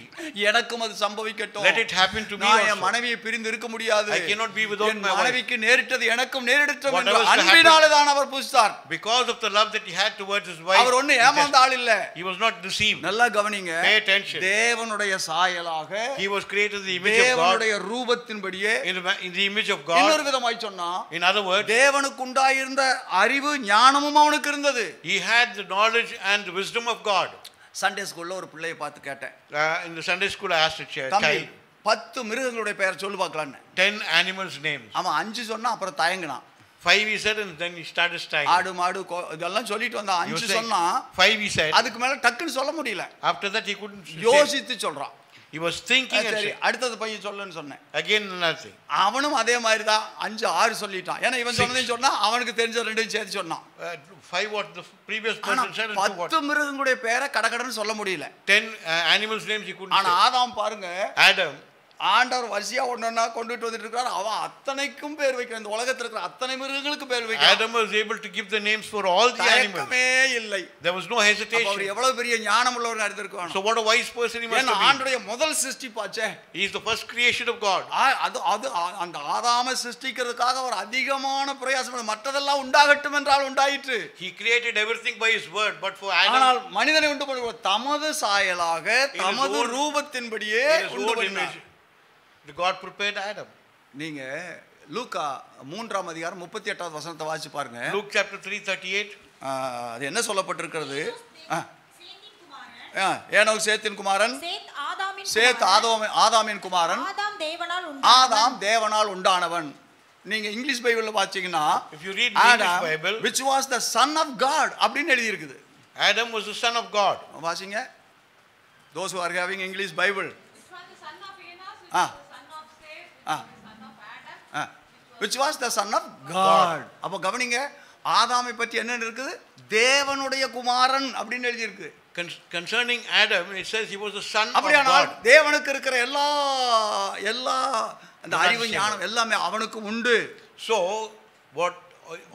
எனக்கும் அது சம்பவிக்கட்டும். Let it happen to me நான் என் also. மனைவியை பிரிந்து இருக்க முடியாது. I cannot be without N my wife. மனைவிக்கு நேரிட்டது எனக்கும் நேரிடட்டும் என்று Whatever is to happen- அன்பினாலே தான் அவர் புசித்தார். Because of the love that he had towards his wife. அவர் ஒண்ணு ஏமாந்த ஆள் இல்ல. He was not deceived. நல்லா கவனிங்க, Pay attention. தேவனுடைய சாயலாக, He was created in the image of God. தேவனுடைய ரூபத்தின்படியே, In the image of God. இன்னொரு விதமாய் சொன்னா, In other words, தேவனுக்கு உண்டாயிருந்த அறிவு ஞானமும் அவனுக்கு இருந்தது. he had the knowledge and the wisdom of God. Sunday ஸ்கூல்ல ஒரு பிள்ளையை பார்த்து கேட்டேன், In the Sunday school, I asked a தம்பி child 10 மிருகங்களுடைய பெயர் சொல்லு பார்க்கலான்னு. 10 animals' names. அவன் 5 சொன்னா அப்புறம் தயங்கினான். 5 he said, and then he started studying. ஆடு மாடு இதெல்லாம் சொல்லிட்டு வந்தான். He was 5 saying, சொன்னா 5 he said. அதுக்கு மேல டக்குன்னு சொல்ல முடியல. After that he couldn't say. யோசித்து சொல்றான். He was thinking and சரி saying. அடுத்தது பையன் சொல்லுன்னு சொன்னேன். Again another thing. அவனும் அதே மாதிரி தான் 5 6 சொல்லிட்டான். ஏன்னா இவன் சொன்னதையும் சொன்னா, அவனுக்கு தெரிஞ்ச ரெண்டையும் சேர்த்து சொன்னான். 5 what the previous ஆனா person said and 2 what. 10 மிருகங்களுடைய பேரை கடகடன்னு சொல்ல முடியல. 10 animals' names he couldn't ஆனா say. ஆதாம் பாருங்க, Adam. ஆண்டவர் வரிசையா ஒண்ணா கொண்டுட்டு வந்துட்டு இருக்காரு. அவன் அத்தனைக்கும் பேர் வைக்கிறான். இந்த உலகத்துல இருக்கிற அத்தனை மிருகங்களுக்கு பேர் வைக்கிறான். Adam was able to give the names for all the animals. தயக்கமே இல்லை. There was no our hesitation. எவ்வளவு பெரிய ஞானம் உள்ளவர் அறிந்திருக்கான். So what a wise person he must ஏன்னா have been. ஆண்டவருடைய முதல் சிருஷ்டிப்பாச்சே. He is the first creation of God. அது அந்த ஆதாமை சிருஷ்டிக்கிறதுக்காக அவர் அதிகமான பிரயாசம், மற்றதெல்லாம் உண்டாகட்டும் என்றால் உண்டாயிற்று. He created everything by his word, but for ஆனால் Adam, மனிதனை உண்டு பண்ணுவார் தமது சாயலாக, தமது ரூபத்தின்படியே in his உண்டு own பண்ணினார். image, God prepared Adam. நீங்க லூக்கா 3ஆம் அதிகாரம் 38வது வசனத்தை வாசிச்சு பாருங்க. Luke chapter 3:38. அது என்ன சொல்லப்பட்டிருக்கிறது? சேத்தின் குமாரன், ஏனோக் சேத்தின் குமாரன், சேத் ஆதாமின் சேத் குமாரன், ஆதாமின் குமாரன், ஆதாம் தேவனால் ஆதாம் தேவனால் உண்டானவன். நீங்க இங்கிலீஷ் பைபிள்ல வாசிச்சீங்கன்னா, If you read the English Adam Bible, which was the son of God அப்படின்னு எழுதி இருக்குது. Adam was the son of God. வாசிங்க. those who are having English Bible. This was the son of Enos, which Ah. was the son of Seth, which Ah. was the son of Adam. which was the son of God. அப்ப கவனிங்க, ஆதாமை பற்றி என்ன இருக்குது? தேவனுடைய குமாரன் அப்படின்னு எழுதி இருக்கு. Concerning Adam, it says he was the son of அப்படியானால் God. தேவனுக்கு இருக்கிற எல்லா அந்த அறிவு ஞானம் எல்லாமே அவனுக்கு உண்டு. So what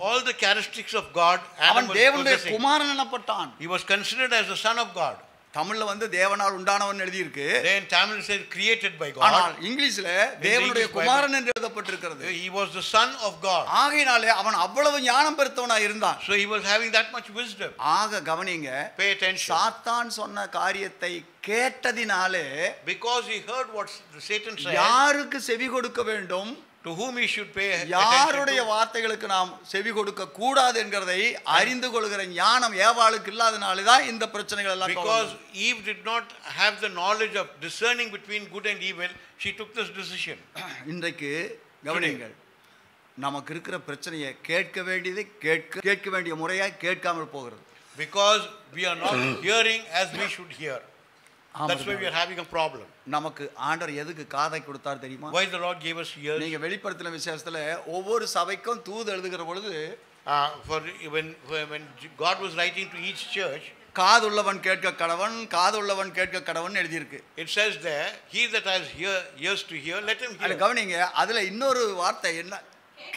all the characteristics of God, Adam அவன் was தேவனுடைய possessing. Kumaran எனப்பட்டான். He was considered as the son of God. தமிழ்ல தேவனால் உண்டானவன் எழுதி இருக்கு. Then Tamil says created by God. ஆனால் இங்கிலீஷ்ல தேவனுடைய குமாரன் என்று எழுதப்பட்டிருக்கிறது. He was the son of God. ஆகையினாலே அவன் அவ்வளவு ஞானம் பெற்றவனா இருந்தான். So he was having that much wisdom. ஆக கவனிங்க, Pay attention. சாத்தான் சொன்ன காரியத்தை கேட்டதினாலே Because he heard what Satan said. யாருக்கு செவி கொடுக்க வேண்டும், to whom he should pay attention யாருடைய to. வார்த்தைகளுக்கு நாம் செவி கொடுக்க கூடாது என்கிறதை அறிந்து கொள்கிற ஞானம் ஏவாளுக்கு இல்லாதனாலே தான் இந்த பிரச்சனைகள் எல்லாம் Because Eve did not have the knowledge of discerning between good and evil, she took this decision. இன்றைக்கு கவனிங்கள், நமக்கு இருக்கிற பிரச்சனையை கேட்க வேண்டியதை கேட்க வேண்டிய முறையாய் கேட்காமல் போகிறது. Because we are not hearing as we should hear. That's why we are having a problem. நமக்கு ஆண்டவர் எதுக்கு காதை கொடுத்தார் தெரியுமா? Why the Lord gave us ears? நீங்க வெளிப்படுத்தின விசேஷத்துல ஒவ்வொரு சபைக்கும் தூது எழுதுகிற பொழுது For when God was writing to each church, காதுள்ளவன் கேட்க கடவன், காதுள்ளவன் கேட்க கடவன் எழுதியிருக்கு. it says there, he that has ears to hear, let him அது hear. கவனிங்க, அதுல இன்னொரு வார்த்தை என்ன?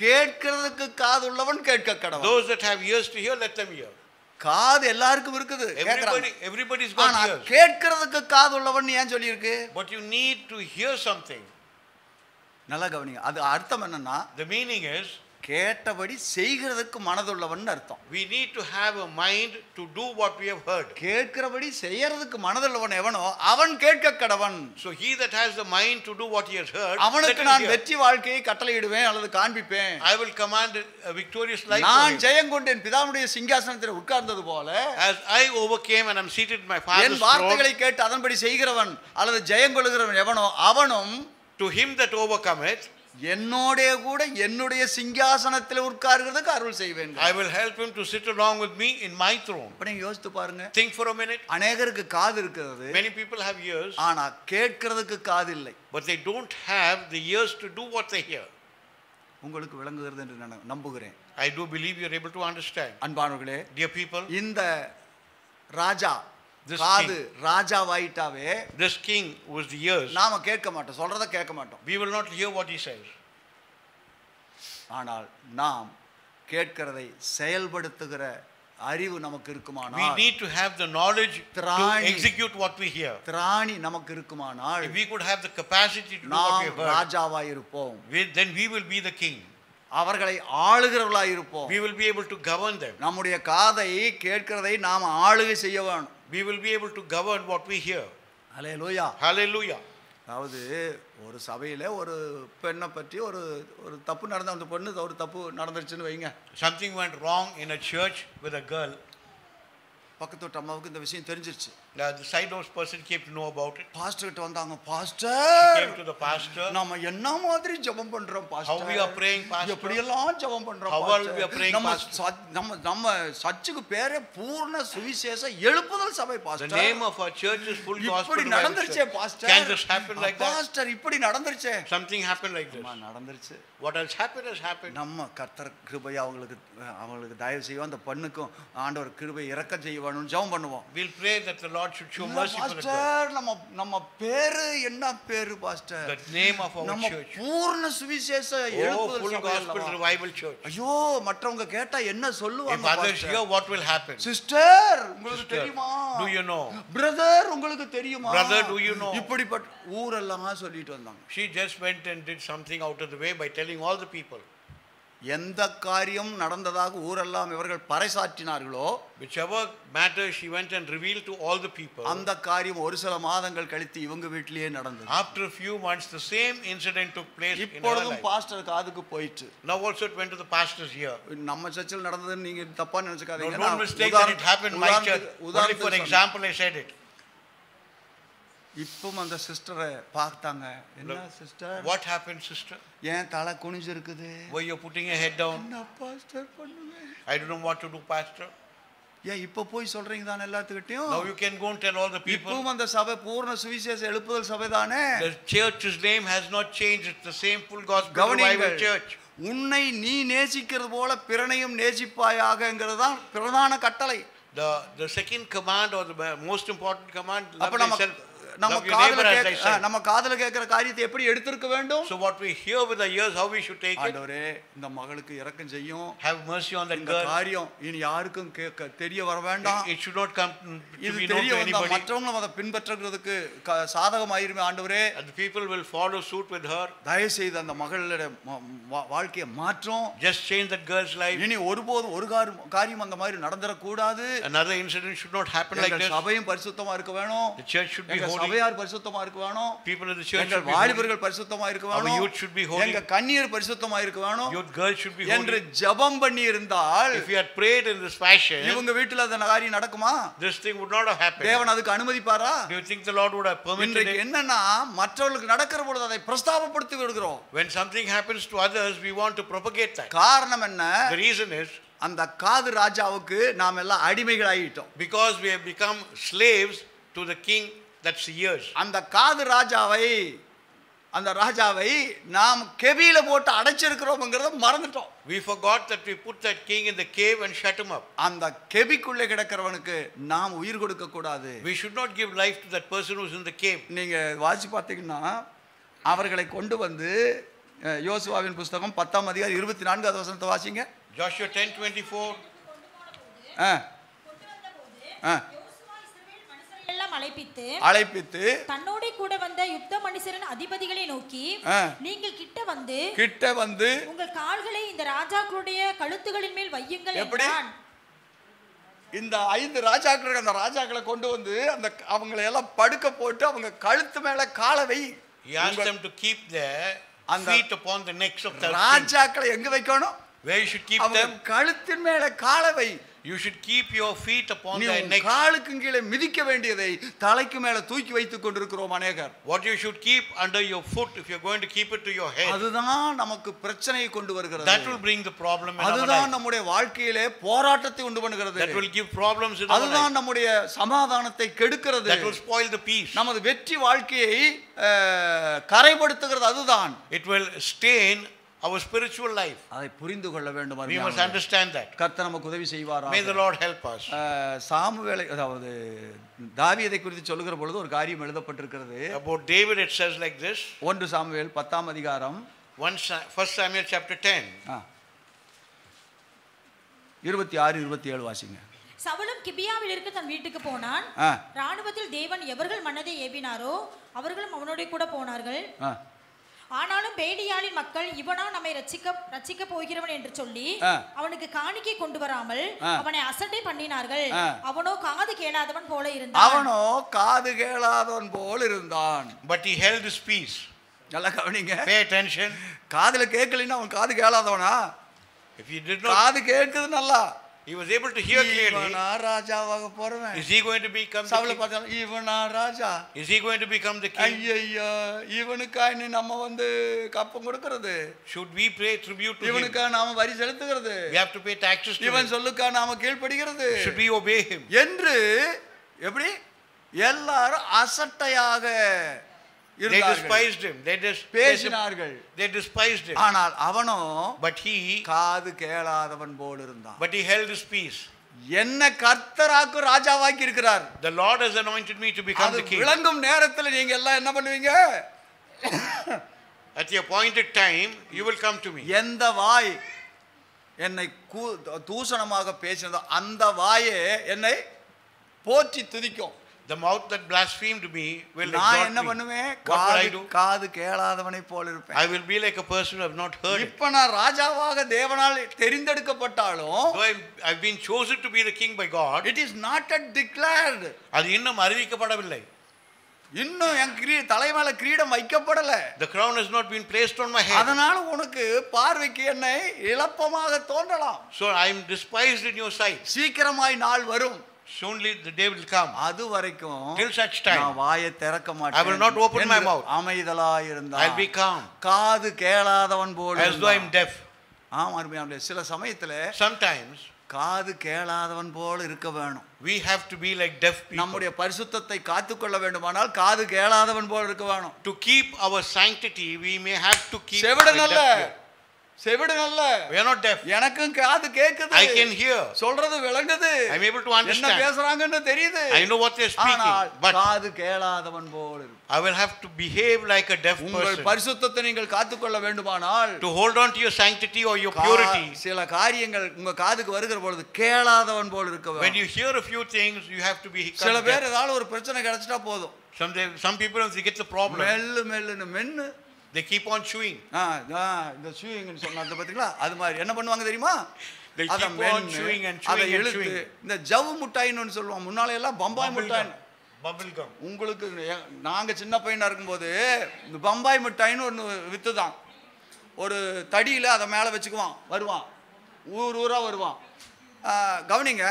கேட்கிறதுக்கு காதுள்ளவன் கேட்க கடவன். Those that have ears to hear, let them hear. காது எல்லாருக்கும் இருக்குது. Everybody's got ears. கேட்கிறதுக்கு காதுள்ளவன் ஏன் சொல்லி இருக்கு? But you need to hear something. நல்லா கவனிங்க, அது அர்த்தம் என்னன்னா, The meaning is, கேட்டபடி செய்கிறதுக்கு மனதுள்ளவன் அர்த்தம். we need to have a mind to do what we have heard. கேட்கிறபடி செய்யறதுக்கு மனதுள்ளவன் எவனோ அவன் கேட்க கடவன். So he that has the mind to do what he has heard, அவனுக்கு நான் வெற்றி வாழ்க்கையை கட்டளையிடுவேன் அல்லது காண்பிப்பேன். I will command a victorious life. நான் ஜெயம் கொண்டேன் பிதாவுடைய சிங்காசனத்தில் உட்கார்ந்தது போல, As I overcame and am seated in my N father's வார்த்தைகளை throne, கேட்டு அதன்படி செய்கிறவன் அல்லது ஜெயம் கொள்கிறவன் எவனோ அவனும் to him that overcometh, என்னோட கூட என்னுடைய சிங்காசனத்தில் உட்கார்கிறதுக்கு அருள் செய்வேன். I will help him to sit along with me in my throne. இப்ப நீங்க யோசித்து பாருங்க, Think for a minute. அநேகருக்கு காது இருக்கிறது, Many people have ears, ஆனா கேட்கிறதுக்கு காது இல்லை. but they don't have the ears to do what they hear. உங்களுக்கு விளங்குகிறது என்று நான் நம்புகிறேன். I do believe you are able to understand. அன்பானவர்களே, Dear people, இந்த ராஜா This காது ராஜாவாயிட்டாவே this king was the ears. நாம கேட்க மாட்டோம், சொல்றத கேட்க மாட்டோம். We will not hear what he says. ஆனால் நாம் கேட்கிறதை செயல்படுத்துகிற அறிவு நமக்கு We இருக்குமானால், need to have the knowledge to Trani. execute what we hear. திராணி நமக்கு இருக்குமானால் If we could have the capacity to do what we நாம் have heard, ராஜாவாய் இருப்போம். then we will be the king. அவர்களை ஆளுகிறவர்களாய் இருப்போம். We will be able to govern them. நம்முடைய காதை கேட்கிறதை நாம் ஆளுகை செய்ய வேணும். We will be able to govern what we hear. Hallelujah. Hallelujah. அதாவது ஒரு சபையில் ஒரு பெண்ணை பற்றி ஒரு ஒரு தப்பு நடந்த, அந்த பொண்ணு ஒரு தப்பு நடந்துருச்சுன்னு வைங்க. Something went wrong in a church with a girl. பக்கத்து வீட்டு அம்மாவுக்கு இந்த விஷயம் தெரிஞ்சிருச்சு. The side house person came to know about it. Pastor கிட்ட வந்தாங்க. She pastor, came to the pastor. நாம என்ன மாதிரி ஜெபம் பண்றோம் pastor? How we are praying, pastor? எப்படி எல்லாம் ஜெபம் பண்றோம் How pastor? are we are praying, pastor? நம்ம சர்ச்சுக்கு பேரே பூர்ண சுவிசேஷ எழுப்புதல் சபை The pastor. name of our church is Full Gospel இப்படி Revival நடந்துருச்சே Church. Pastor. Can this happen like that? Pastor இப்படி நடந்துருச்சே. Something happened like this. நடந்துருச்சு. What else happened has happened. நம்ம கர்த்தர் கிருபை அவங்களுக்கு தயவு செய்வோம், அந்த பெண்ணுக்கும் ஆண்டவர் கிருபை இரக்கம் செய்யணும்னு ஜெபம் பண்ணுவோம். We'll pray that the Lord should show mercy for the girl. Pastor, நம்ம பேரு என்ன பேரு pastor? The name of our நம்ம church. பூர்ண சுவிசேஷ Oh, எழுப்புதல் Full சபை Gospel அல்லவா? Revival Church. ஐயோ, மற்றவங்க கேட்டா என்ன If சொல்லுவாங்க others pastor? hear, what will happen? Sister, உங்களுக்கு Sister, தெரியுமா? do you know? பிரதர், உங்களுக்கு தெரியுமா? Brother, do you know? இப்படிப்பட்ட ஊரெல்லாம் சொல்லிட்டு வந்தாங்க. She just went and did something out of the way by telling all the people. எந்த காரியம் நடந்ததாக ஊரெல்லாம் இவர்கள் பறைசாற்றினார்களோ, Whichever matter she went and revealed to all the people. அந்த காரியம் ஒரு சில மாதங்கள் கழித்து இவங்க வீட்டிலேயே நடந்தது. After a few months, the same incident took place in her இப்பொழுதும் life. பாஸ்டர் காதுக்கு போயிட்டு. Now also it went to the pastor's ear. நம்ம சர்ச்சில் நடந்ததுன்னு நீங்க தப்பா No, நினைச்சுக்காதீங்க. don't mistake that it happened in my church. Only for example I said it. இப்பவும் அந்த சிஸ்டரை பார்த்தாங்க. என்ன சிஸ்டர்? What happened, sister? ஏன் தலை குனிஞ்சு இருக்குது? Why you're putting your head down? என்ன பாஸ்டர் பண்ணுவேன்? I don't know what to do, pastor. ஏன் இப்ப போய் சொல்றீங்க தானே எல்லாத்துக்கிட்டையும்? Now you can go and tell all the people. இப்பவும் அந்த சபை பூர்ண சுவிசேஷ எழுப்புதல் சபை தானே. The church's name has not changed. It's the same Full Gospel Revival கவனிங்கள், Church. உன்னை நீ நேசிக்கிறது போல பிறனையும் நேசிப்பாயாகங்கிறது தான் பிரதான கட்டளை. The second command, or the most important command, love அப்ப thyself, நம்ம love your neighbor as thyself. நம்ம காதுல கேட்கிற காரியத்தை எப்படி எடுத்துக்க வேண்டும்? So what we hear with the ears, how we should take it. ஆண்டவரே, இந்த மகளுக்கு இரக்கம் செய்யும். Have mercy on that இந்த girl. காரியம் இனி யாருக்கும் தெரிய வர வேண்டாம். It should not come to இது be known தெரிய to வந்தா anybody. மற்றவங்களும் அதை பின்பற்றுறதுக்கு சாதகமாயிருமே ஆண்டவரே. And the people will follow suit with her. தயவு செய்து அந்த மகளுடைய வாழ்க்கையை மாற்றும். Just change that girl's life. இனி ஒருபோது ஒரு காரியம் அந்த மாதிரி நடந்துடக்கூடாது. Another incident should not happen like this. சபையும் பரிசுத்தமா இருக்க வேணும். The church should be holy. சபையார் பரிசுத்தமா இருக்க வேணும். People of the church எங்கள் should be holy. வாலிபர்கள் பரிசுத்தமா இருக்க Our வேணும். youth should be holy. எங்க கன்னியர் பரிசுத்தமா இருக்க வேணும். Your girls should be என்று holy. ஜெபம் பண்ணி இருந்தால் If you had prayed in this fashion, இவங்க வீட்டுல அந்த காரியம் நடக்குமா? this thing would not have happened. தேவன் அதுக்கு அனுமதிப்பாரா? Do you think the Lord would have permitted இன்றைக்கு it? என்னன்னா மற்றவர்களுக்கு நடக்கிற பொழுது அதை பிரஸ்தாபப்படுத்தி விடுகிறோம். When something happens to others, we want to propagate that. காரணம் என்ன? The reason is அந்த காது ராஜாவுக்கு நாம் எல்லாம் அடிமைகளாயிட்டோம். because we have become slaves to the king that's ears. அந்த காது ராஜாவை நாம் கெபியில போட்டு அடைச்சிருக்கிறோம்ங்கறத மறந்துட்டோம். We forgot that we put that king in the cave and shut him up. அந்த கெபிக்குள்ளே கிடக்கிறவனுக்கு நாம் உயிர் கொடுக்க கூடாது. We should not give life to that person who's in the cave. நீங்க வாசி பார்த்தீங்கன்னா அவர்களை கொண்டு வந்து யோசுவாவின் புத்தகம் 10ஆம் அதிகாரம் 24வது வசனத்தை வாசிங்க. Joshua 10:24. அழைப்பித்து தன்னோட கூட வந்த யுத்த மனுஷரின் அதிபதிகளை நோக்கி நீங்கள் கிட்ட வந்து உங்கள் கால்களை இந்த ராஜாக்களுடைய கழுத்துகளின் மேல் வையுங்கள் என்றான். இந்த 5 ராஜாக்கள் அந்த ராஜாக்களை கொண்டு வந்து அந்த அவங்களை எல்லாம் படுக்க போட்டு அவங்க கழுத்து மேல காலை வை. He asked them to keep their feet upon the necks of the ராஜாக்களை எங்க வைக்கணும்? Where you should keep them? கழுத்தின் மேல காலை வை. You should keep your feet upon their necks. காலுக்கு கீழே மிதிக்க வேண்டியதை தலைக்கு மேல தூக்கி வைத்துக் கொண்டிருக்கிறோம் அநேகர். What you should keep under your foot, if you're going to keep it to your head, அதுதான் நமக்கு பிரச்சனையை கொண்டு வருகிறது. that will bring the problem in our life. அதுதான் நம்முடைய வாழ்க்கையிலே போராட்டத்தை உண்டு பண்ணுகிறது. That will give problems in our life. அதுதான் நம்முடைய சமாதானத்தை கெடுக்கிறது. That will spoil the peace. நமது வெற்றி வாழ்க்கையை கரைப்படுத்துகிறது. அதுதான். It will stain our spiritual life. அதை புரிந்து கொள்ள வேண்டும். We must understand that. கர்த்தர் நமக்கு உதவி செய்வாராக. May the Lord help us. சாமுவேலை அதாவது தாவீதை குறித்து சொல்லுகிற பொழுது ஒரு காரியம் எழுதப்பட்டிருக்கிறது. About David it says like this. 1 Samuel 10ஆம் அதிகாரம் 1 Samuel chapter 10. 26 27 வாசிங்க. சவுலும் கிபியாவில் இருக்க தன் வீட்டுக்கு போனான். ராணுவத்தில் தேவன் எவர்கள் மனதை ஏவினாரோ அவர்களும் அவனோட கூட போனார்கள். ஆனாலும் பேலியாளின் மக்கள் இவனா நம்மை ரட்சிக்க போகிறவன் என்று சொல்லி அவனுக்கு காணிக்கை கொண்டு வராமல் அவனை அசட்டை பண்ணினார்கள். அவனோ காது கேளாதவன் போல இருந்தான். But he held his peace. நல்லா கவனிங்க. Pay attention. காதுல கேட்கலைன்னா அவன் காது கேளாதவனா? If he did not, காது கேட்குது நல்லா. He was able to hear clearly. இவனா ராஜாவாக போறவன். Is he going to become the king? பார்த்தா இவனா ராஜா. Is he going to become the king? ஐயையா இவனுக்காய் நம்ம வந்து கப்பம் கொடுக்கிறது. Should we pay tribute to him? இவனுக்காக நாம வரி செலுத்துகிறது. We have to pay taxes to him. இவன் சொல்லுக்காக நாம கீழ்ப்படிகிறது. Should we obey him? என்று எப்படி எல்லாரும் அசட்டையாக They despised him. பேசினார்கள். They despised him. ஆனால் அவனோ but he காது கேளாதவன் போல இருந்தான். But he held his peace. என்ன கர்த்தராக்கு ராஜாவாக்கி இருக்கிறார். The Lord has anointed me to become the king. விளங்கும் நேரத்தில் நீங்க எல்லாம் என்ன பண்ணுவீங்க? At the appointed time you will come to me. எந்த வாய் என்னை தூஷணமாக பேசினதோ அந்த வாயே என்னை போற்றி துதிக்கும். The mouth that blasphemed me will exalt me. நான் என்ன பண்ணுவேன்? காது கேளாதவனை போல இருப்பேன். I will be like a person who have not heard it. இப்ப நான் ராஜாவாக தேவனால் தெரிந்தெடுக்கப்பட்டாலும் though I've been chosen to be the king by God, it is not yet declared. அது இன்னும் அறிவிக்கப்படவில்லை. இன்னும் என் தலைமையில கிரீடம் வைக்கப்படல. The crown has not been placed on my head. அதனால உனக்கு பார்வைக்கு என்னை இளப்பமாக தோன்றலாம். So I am despised in your sight. சீக்கிரமாய் நாள் வரும். Soonly the day will come. அது வரைக்கும் till such time நான் வாயை திறக்க மாட்டேன். I will not open my mouth. அமைதலாய் இருந்தா I'll be calm. காது கேளாதவன் போல as though I am deaf. ஆமாம் சில சமயத்துல sometimes காது கேளாதவன் போல இருக்க வேணும். we have to be like deaf people. நம்முடைய பரிசுத்தத்தை காத்துக்கொள்ள வேண்டுமானால் காது கேளாதவன் போல இருக்க வேணும். to keep our sanctity we may have to keep செவிடு நல்ல. we are not deaf. எனக்கும் காது கேக்குது. I can hear. சொல்றது விளங்குது. I am able to understand. என்ன பேசுறாங்கன்னு தெரியுது. I know what they are speaking. but காது கேளாதவன் போல இருக்கு. I will have to behave like a deaf person. உங்கள் பரிசுத்தத்தை நீங்கள் காத்துக்கொள்ள வேண்டுமானால் to hold on to your sanctity or your purity, சில காரியங்கள் உங்க காதுக்கு வருகிற பொழுது கேளாதவன் போல இருக்க வேண்டும். when you hear a few things you have to be சில பேர் ஏதாவது ஒரு பிரச்சனை கிடைச்சிட்டா போதும். some people if they get the problem மெல்லுன்னு மென்னு they keep on chewing. இந்த chewing ன்னு சொன்னாங்க பாத்தீங்களா? அது மாதிரி என்ன பண்ணுவாங்க தெரியுமா? they keep on chewing and chewing and chewing. இந்த ஜவ்வு முட்டாய்ன்னு சொல்லுவாங்க. முன்னால எல்லாம் பம்பாய் முட்டாய். Bubble gum. உங்களுக்கு நாங்க சின்ன பையனா இருக்கும்போது இந்த பம்பாய் மிட்டாய்னு ஒன்று வித்து தான். ஒரு தடியில் அதை மேலே வச்சுக்குவான், வருவான், ஊர் ஊராக வருவான். கவனிங்க,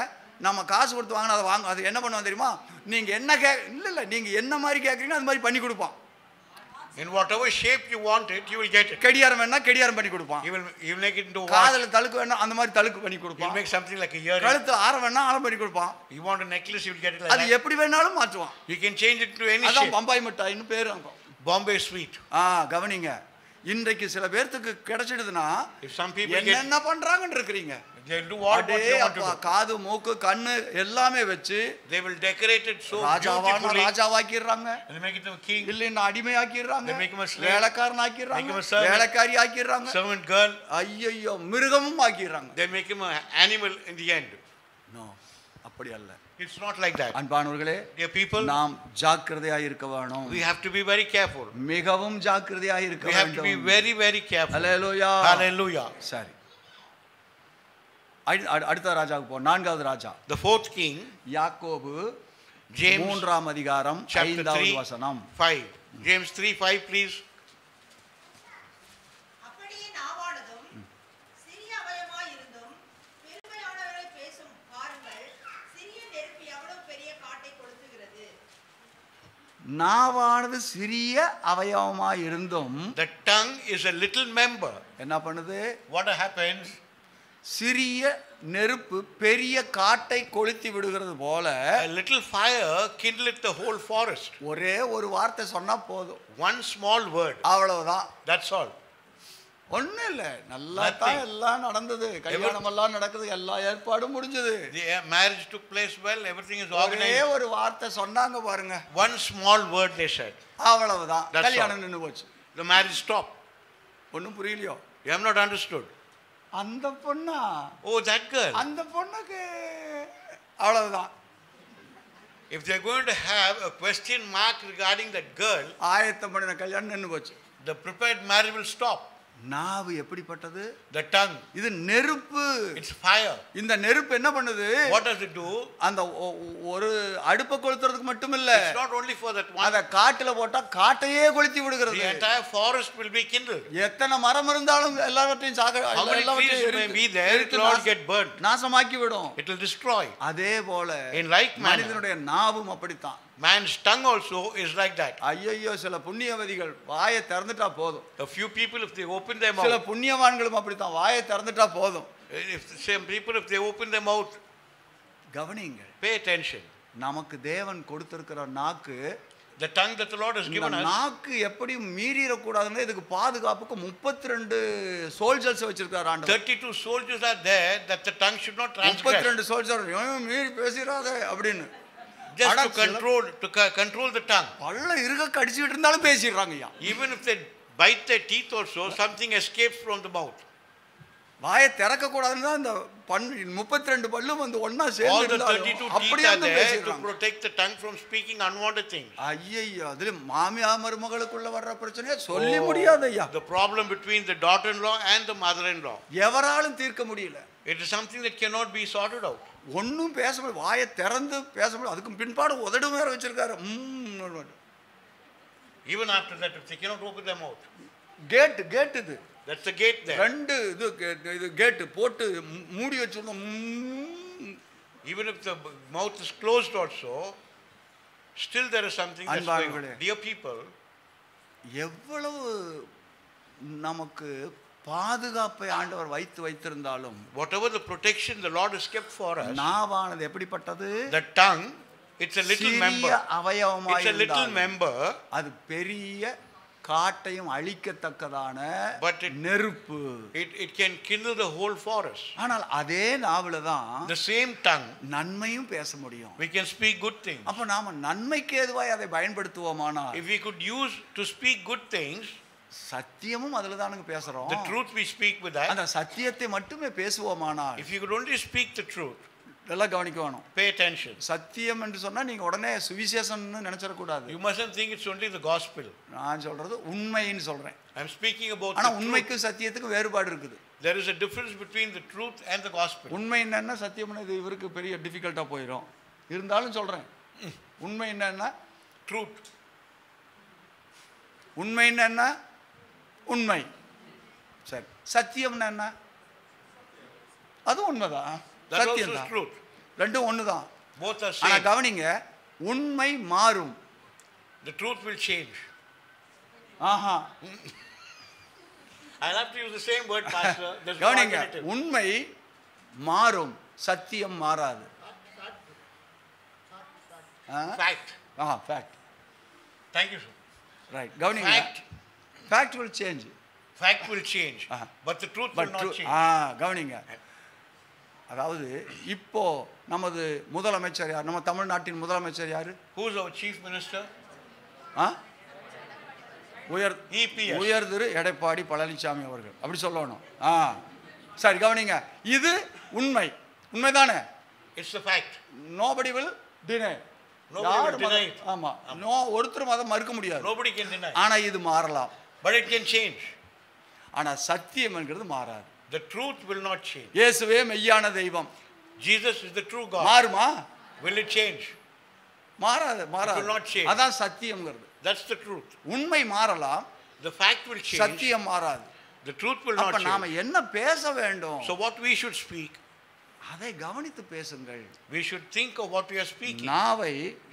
நம்ம காசு கொடுத்து வாங்கினா அதை அது என்ன பண்ணுவான் தெரியுமா? நீங்கள் என்ன இல்லை நீங்கள் என்ன மாதிரி கேட்குறீங்களோ அது மாதிரி பண்ணி கொடுப்பான். In whatever shape you want it, you will get it. கடியாரம் வேணா கடியாரம் பண்ணி கொடுப்பான். He will make it into what? காதில் தழுக்கு வேணா அந்த மாதிரி தழுக்கு பண்ணி கொடுப்பான். He'll make something like a earring. கழுத்து ஆரம் வேணா ஆரம் பண்ணி கொடுப்பான். You want a necklace, you will get it like அது that. எப்படி வேணாலும் மாற்றுவான். You can change it to any அதான் shape. பம்பாய் மிட்டாய்னு பேர் அங்க. Bombay sweet. கவனிங்க, இன்றைக்கு சில பேர்த்துக்கு கிடைச்சிடுதுன்னா என்ன பண்றாங்கன்னு இருக்கிறீங்க. They'll do what they want to do. காது மூக்கு கண்ணு எல்லாமே வச்சு they will decorate it so beautifully. ராஜாவாக்கிடுறாங்க, they make it a king. இல்லைன்னா அடிமை ஆக்கிடுறாங்க, they make him a slave, வேலைக்காரன் ஆக்கிடுறாங்க, make him a servant, வேலைக்காரி ஆக்கிடுறாங்க, servant girl. ஐயோ மிருகமும் ஆக்கிடுறாங்க. they make him an animal in the end. No, அப்படி அல்ல. It's not like that. அன்பானவர்களே, dear people, நாம் ஜாக்கிரதையாக இருக்க வேணும். we have to be very careful. மிகவும் ஜாக்கிரதையாக இருக்க வேண்டும். we have to be very very careful. Hallelujah, hallelujah. சரி, அடுத்த ராஜாவுக்கு போ. நான்காவது ராஜா, the fourth king, யாக்கோபு James 3ஆம் அதிகாரம் 5வது வசனம். 5. James 3:5 please. அப்படியே நாவானதும் சிறிய அவயமாய் இருந்தும் பெருமையானவரை பேசும் பாருங்கள், சிறிய நெருப்பு எவ்வளவு பெரிய காட்டை கொளுத்துகிறது. நாவானது சிறிய அவயவமாய் இருந்தும், the tongue is a little member. என்ன பண்ணுது? what happens? சிறிய நெருப்பு பெரிய காட்டை கொளுத்தி விடுகிறது போல a little fire kindleth the whole forest. ஒரே ஒரு வார்த்தை சொன்னா போதும். one small word, அவ்வளவுதான். that's all. ஒண்ணும் இல்ல, நல்லா தான் எல்லாம் நடந்தது, கல்யாணம் எல்லாம் நடக்குது, எல்லா ஏற்பாடும் முடிஞ்சது. the marriage took place well, everything is ஒரே organized. ஒரு வார்த்தை சொன்னாங்க பாருங்க, one small word they said, அவ்வளவுதான், That's கல்யாணம் நின்னு போச்சு. the marriage stopped. ஒன்னும் புரியலையோ? you have not understood. அந்த பொண்ணா? oh that girl. அந்த பொண்ணுக்கு அவ்வளவுதான். if they are going to have a question mark regarding that girl, ஆயத்தம் பண்ணின கல்யாணம் நின்னு போச்சு. the prepared marriage will stop. நாவு எப்படிப்பட்டது? the tongue, இது நெருப்பு. it's fire. இந்த நெருப்பு என்ன பண்ணுது? what does it do? அந்த ஒரு அடுப்பை கொளுத்துறதுக்கு மட்டும் இல்ல, it's not only for that one. அத காட்டுல போட்டா காட்டையே கொளுத்தி விடுகிறது. the entire forest will be kindled. எத்தனை மரம் இருந்தாலும் எல்லாவற்றையும் how many trees may be there, it will all get burnt. நாசமாக்கி விடும். it will destroy. அதே போல in like manner, மனிதனுடைய நாவும் அப்படித்தான். man's tongue also is like that. ஐயோ, சில புண்ணியவதிகள் வாயை திறந்துட்டா போதும். a few people, if they open their சில mouth, புண்ணியவான்களும் அப்படித்தான், வாயை திறந்துட்டா போதும். if some people, if they open their mouth, கவனிங்க, pay attention. நமக்கு தேவன் கொடுத்திருக்கிற நாக்கு, the tongue that the Lord has given us, நாக்கு எப்படி மீறிடக்கூடாதுன்னு இதுக்கு பாதுகாப்புக்கு 32 சோல்ஜர்ஸ் வச்சிருக்காரு ஆண்டவர். 32 soldiers are there that the tongue should not transgress. 32 soldier மீறி பேசிராதே அப்படின்னு, just to control the tongue. பல்ல இருக கடிச்சிட்டு இருந்தாலும் பேசிடுறாங்க ஐயா. even if they bite their teeth also, something escapes from the mouth. வாயை திறக்க கூடாதுன்னு தான் இந்த 32 பல்லும் வந்து ஒண்ணா all சேர்ந்து the 32 teeth அப்படியே are there to பேசிடுறாங்க. protect the tongue from speaking unwanted things. ஐயோ, அதுல மாமியா மருமகளுக்குள்ள வர்ற பிரச்சனையை சொல்லி முடியாது ஐயா. the problem between the daughter-in-law and the mother-in-law, எவராலும் தீர்க்க முடியல. it is something that cannot be sorted out. ஒன்னும் பேச முடியாது, வாயை திறந்து பேச முடியாது. அதுக்கு பின்பாடு உதடு வேற வச்சிருக்காரு. even after that, if they cannot open their mouth, கேட் இது, that's the gate there. ரெண்டு இது கேட் போட்டு மூடி வச்சிருந்தோம். even if the mouth is closed also, still there is something that's going on. dear people, எவ்வளவு நமக்கு பாதுகாப்பை ஆண்டவர் வைத்திருந்தாலும், whatever the protection the Lord has kept for us, நாவானது எப்படிப்பட்டது? the tongue, it's a little member. அவயவமாய் it's a little member. அது பெரிய காட்டையும் அழிக்கத்தக்கதான நெருப்பு. it can kindle the whole forest. ஆனால் அதே நாவுல தான் the same tongue நன்மையும் பேச முடியும். we can speak good things. அப்ப நாம நன்மைக்கு ஏதுவாய் அதை பயன்படுத்துவோமானால், if we could use to speak good things, சத்தியமும் அதுல தானுங்க பேசுறோம். the truth we speak with that. அந்த சத்தியத்தை மட்டுமே பேசுவோமானால், if you could only speak the truth, நல்லா கவனிக்கணும். pay attention. சத்தியம் என்று சொன்னா நீங்க உடனே சுவிசேஷம்னு நினைச்சிட கூடாது. you mustn't think it's only the gospel. நான் சொல்றது உண்மைன்னு சொல்றேன். I'm speaking about ஆனா the உண்மைக்கும் சத்தியத்துக்கும் வேறுபாடு இருக்குது. there is a difference between the truth and the gospel. உண்மை என்னன்னா சத்தியம் இது இவருக்கு பெரிய டிஃபிகல்ட்டா போயிடும். இருந்தாலும் சொல்றேன், உண்மை என்ன? Truth. உண்மைன்னு என்ன? உண்மை. சரி, சத்தியம்னா என்ன? அது உண்மைதான், That also சத்தியம் is தான், truth. ரெண்டும் ஒண்ணுதான். Both are ஆனா same. கவனிங்க, உண்மை மாறும். The truth will change. Aha, I'll have to use the same word, Pastor. There's no கவனிங்க, alternative. உண்மை மாறும், சத்தியம் மாறாது. Fact. Fact. Thank you, sir. Right, கவனிங்க. Fact. Fact will change. Fact will change. But the truth will not change. கவனிங்க, அதாவது இப்போ நமது முதலமைச்சர் யார்? நம்ம தமிழ்நாட்டின் முதலமைச்சர் யாரு? Who is our chief minister? EPS. உயர் திரு எடப்பாடி பழனிசாமி அவர்கள், அப்படி சொல்லணும். சரி, கவனிங்க, இது உண்மை, உண்மைதானே? It's the fact. nobody will deny. Nobody will deny it. ஆமா, ஒருத்தரும் அதை மறுக்க முடியாது. Nobody can deny. ஆனா இது மாறலாம். But it can change. ஆனா சத்தியம் என்கிறது மாறாது. The truth will not change. இயேசுவே மெய்யான தெய்வம். Jesus is the true God. மாறுமா? Will it change? மாறாது, It will not change. அதான் சத்தியம்ங்கிறது. That's the truth. உண்மை மாறலாம், The fact will change. சத்தியம் மாறாது. The truth will not அப்ப நாம change. என்ன பேச வேண்டும்? So what we should speak, அதை கவனித்து பேசுங்கள். we should think of what we are speaking. நாவை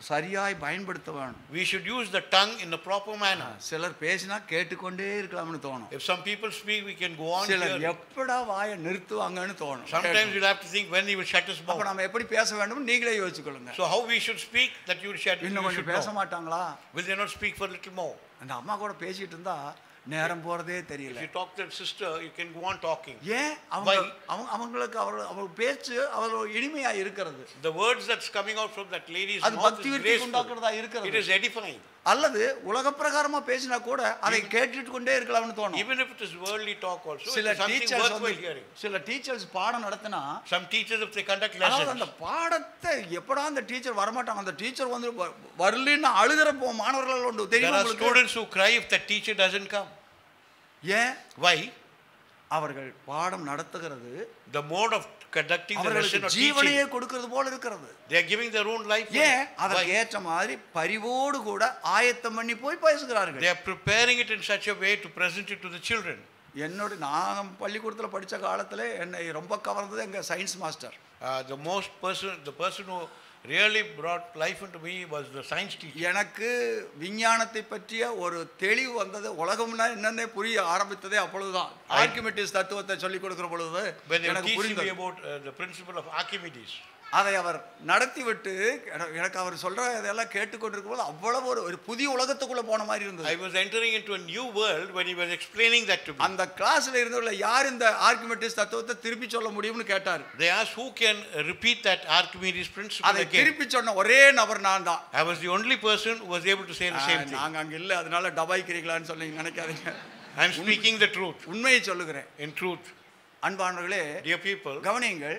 சரியாய் பயன்படுத்த வேண்டும். We should use the tongue in a proper manner. சிலர் பேசினா கேட்டுக்கொண்டே இருக்கலாம்னு தோணும். If some people speak, we can go on சிலர் hearing. எப்படா வாயை நிறுத்துவாங்கன்னு தோணும். Sometimes you'll have to think when he will shut his அப்ப mouth. நாம எப்படி பேச வேண்டும் நீங்களே யோசிச்சுக்கொள்ளுங்க. So how we should speak that you should இன்னும் you கொஞ்சம் should பேச know. மாட்டாங்களா? Will they not speak for a little more? அந்த அம்மா கூட பேசிட்டு இருந்தா நேரம் போறதே If தெரியல. you talk to a sister, you can go on talking. ஏன்? அவங்களுக்கு அவர் பேச்சு அவ்வளவு இனிமையா இருக்கிறது. The words that's coming out from that lady's அது mouth பக்தி is விருத்தி graceful. உண்டாக்குறதா It இருக்கிறது. is edifying. அல்லது உலக பிரகாரமா பேசினா கூட அதை கேட்டுட்டு கொண்டே இருக்கலாம்னு தோணும். Even if it is worldly talk also, it சில is something teachers worthwhile hearing. சில டீச்சர்ஸ் பாடம் நடத்தினா Some teachers, if they conduct அதாவது அந்த lessons, பாடத்தை எப்படா அந்த டீச்சர் வரமாட்டாங்க, அந்த டீச்சர் வந்து வரலன்னு அழுகிற மாணவர்கள் உண்டு. there தெரியுமா are உங்களுக்கு? students who cry if that teacher doesn't come. ஏன்? Why? அவர்கள் பாடம் நடத்துகிறது The mode of conducting the lesson அவர்களுக்கு or ஜீவனையே teaching, கொடுக்கிறது போல இருக்கிறது. they are giving their own life. ஏன்? அதற்கு Why? ஏற்ற மாதிரி பரிவோடு கூட ஆயத்தம் பண்ணி போய் பேசுகிறார்கள். They are preparing it in such a way to present it to the children. என்னோட நான் பள்ளிக்கூடத்தில் படித்த காலத்தில் என்னை ரொம்ப கவர்ந்தது எங்கள் science master. The person who really brought life into me was the science teacher. எனக்கு விஞ்ஞானத்தை பற்றிய ஒரு தெளிவு வந்தது, உலகம்னா என்னன்னே புரிய ஆரம்பித்ததே அப்பொழுதுதான். ஆர்க்கிமெடிஸ் தத்துவத்தை சொல்லிக் கொடுக்கிற பொழுது When they were எனக்கு teaching me புரிந்தது. about the principle of Archimedes, அதை அவர் நடத்தி விட்டு எனக்கு அவர் சொல்ற இதெல்லாம் கேட்டுக்கொண்டிருக்கும் போது அவ்வளவு ஒரு புதிய உலகத்துக்குள்ள போன மாதிரி இருந்தது. I was entering into a new world when he was explaining that to me. அந்த கிளாஸ்ல இருந்தவங்க யார் இந்த ஆர்க்கிமெடிஸ் தத்துவத்தை திருப்பி சொல்ல முடியும்னு கேட்டார். They asked who can repeat that Archimedes principle அதை again. திருப்பி சொன்ன ஒரே நபர் நான் தான். I was the only person who was able to say the same thing. நாங்க அங்க இல்ல, அதனால டபாய்க்கிறீங்களான்னு சொல்லி நினைக்காதீங்க. I am speaking the truth. உண்மையை சொல்லுகிறேன். In truth, அன்பானவர்களே, dear people, கவனியுங்கள்,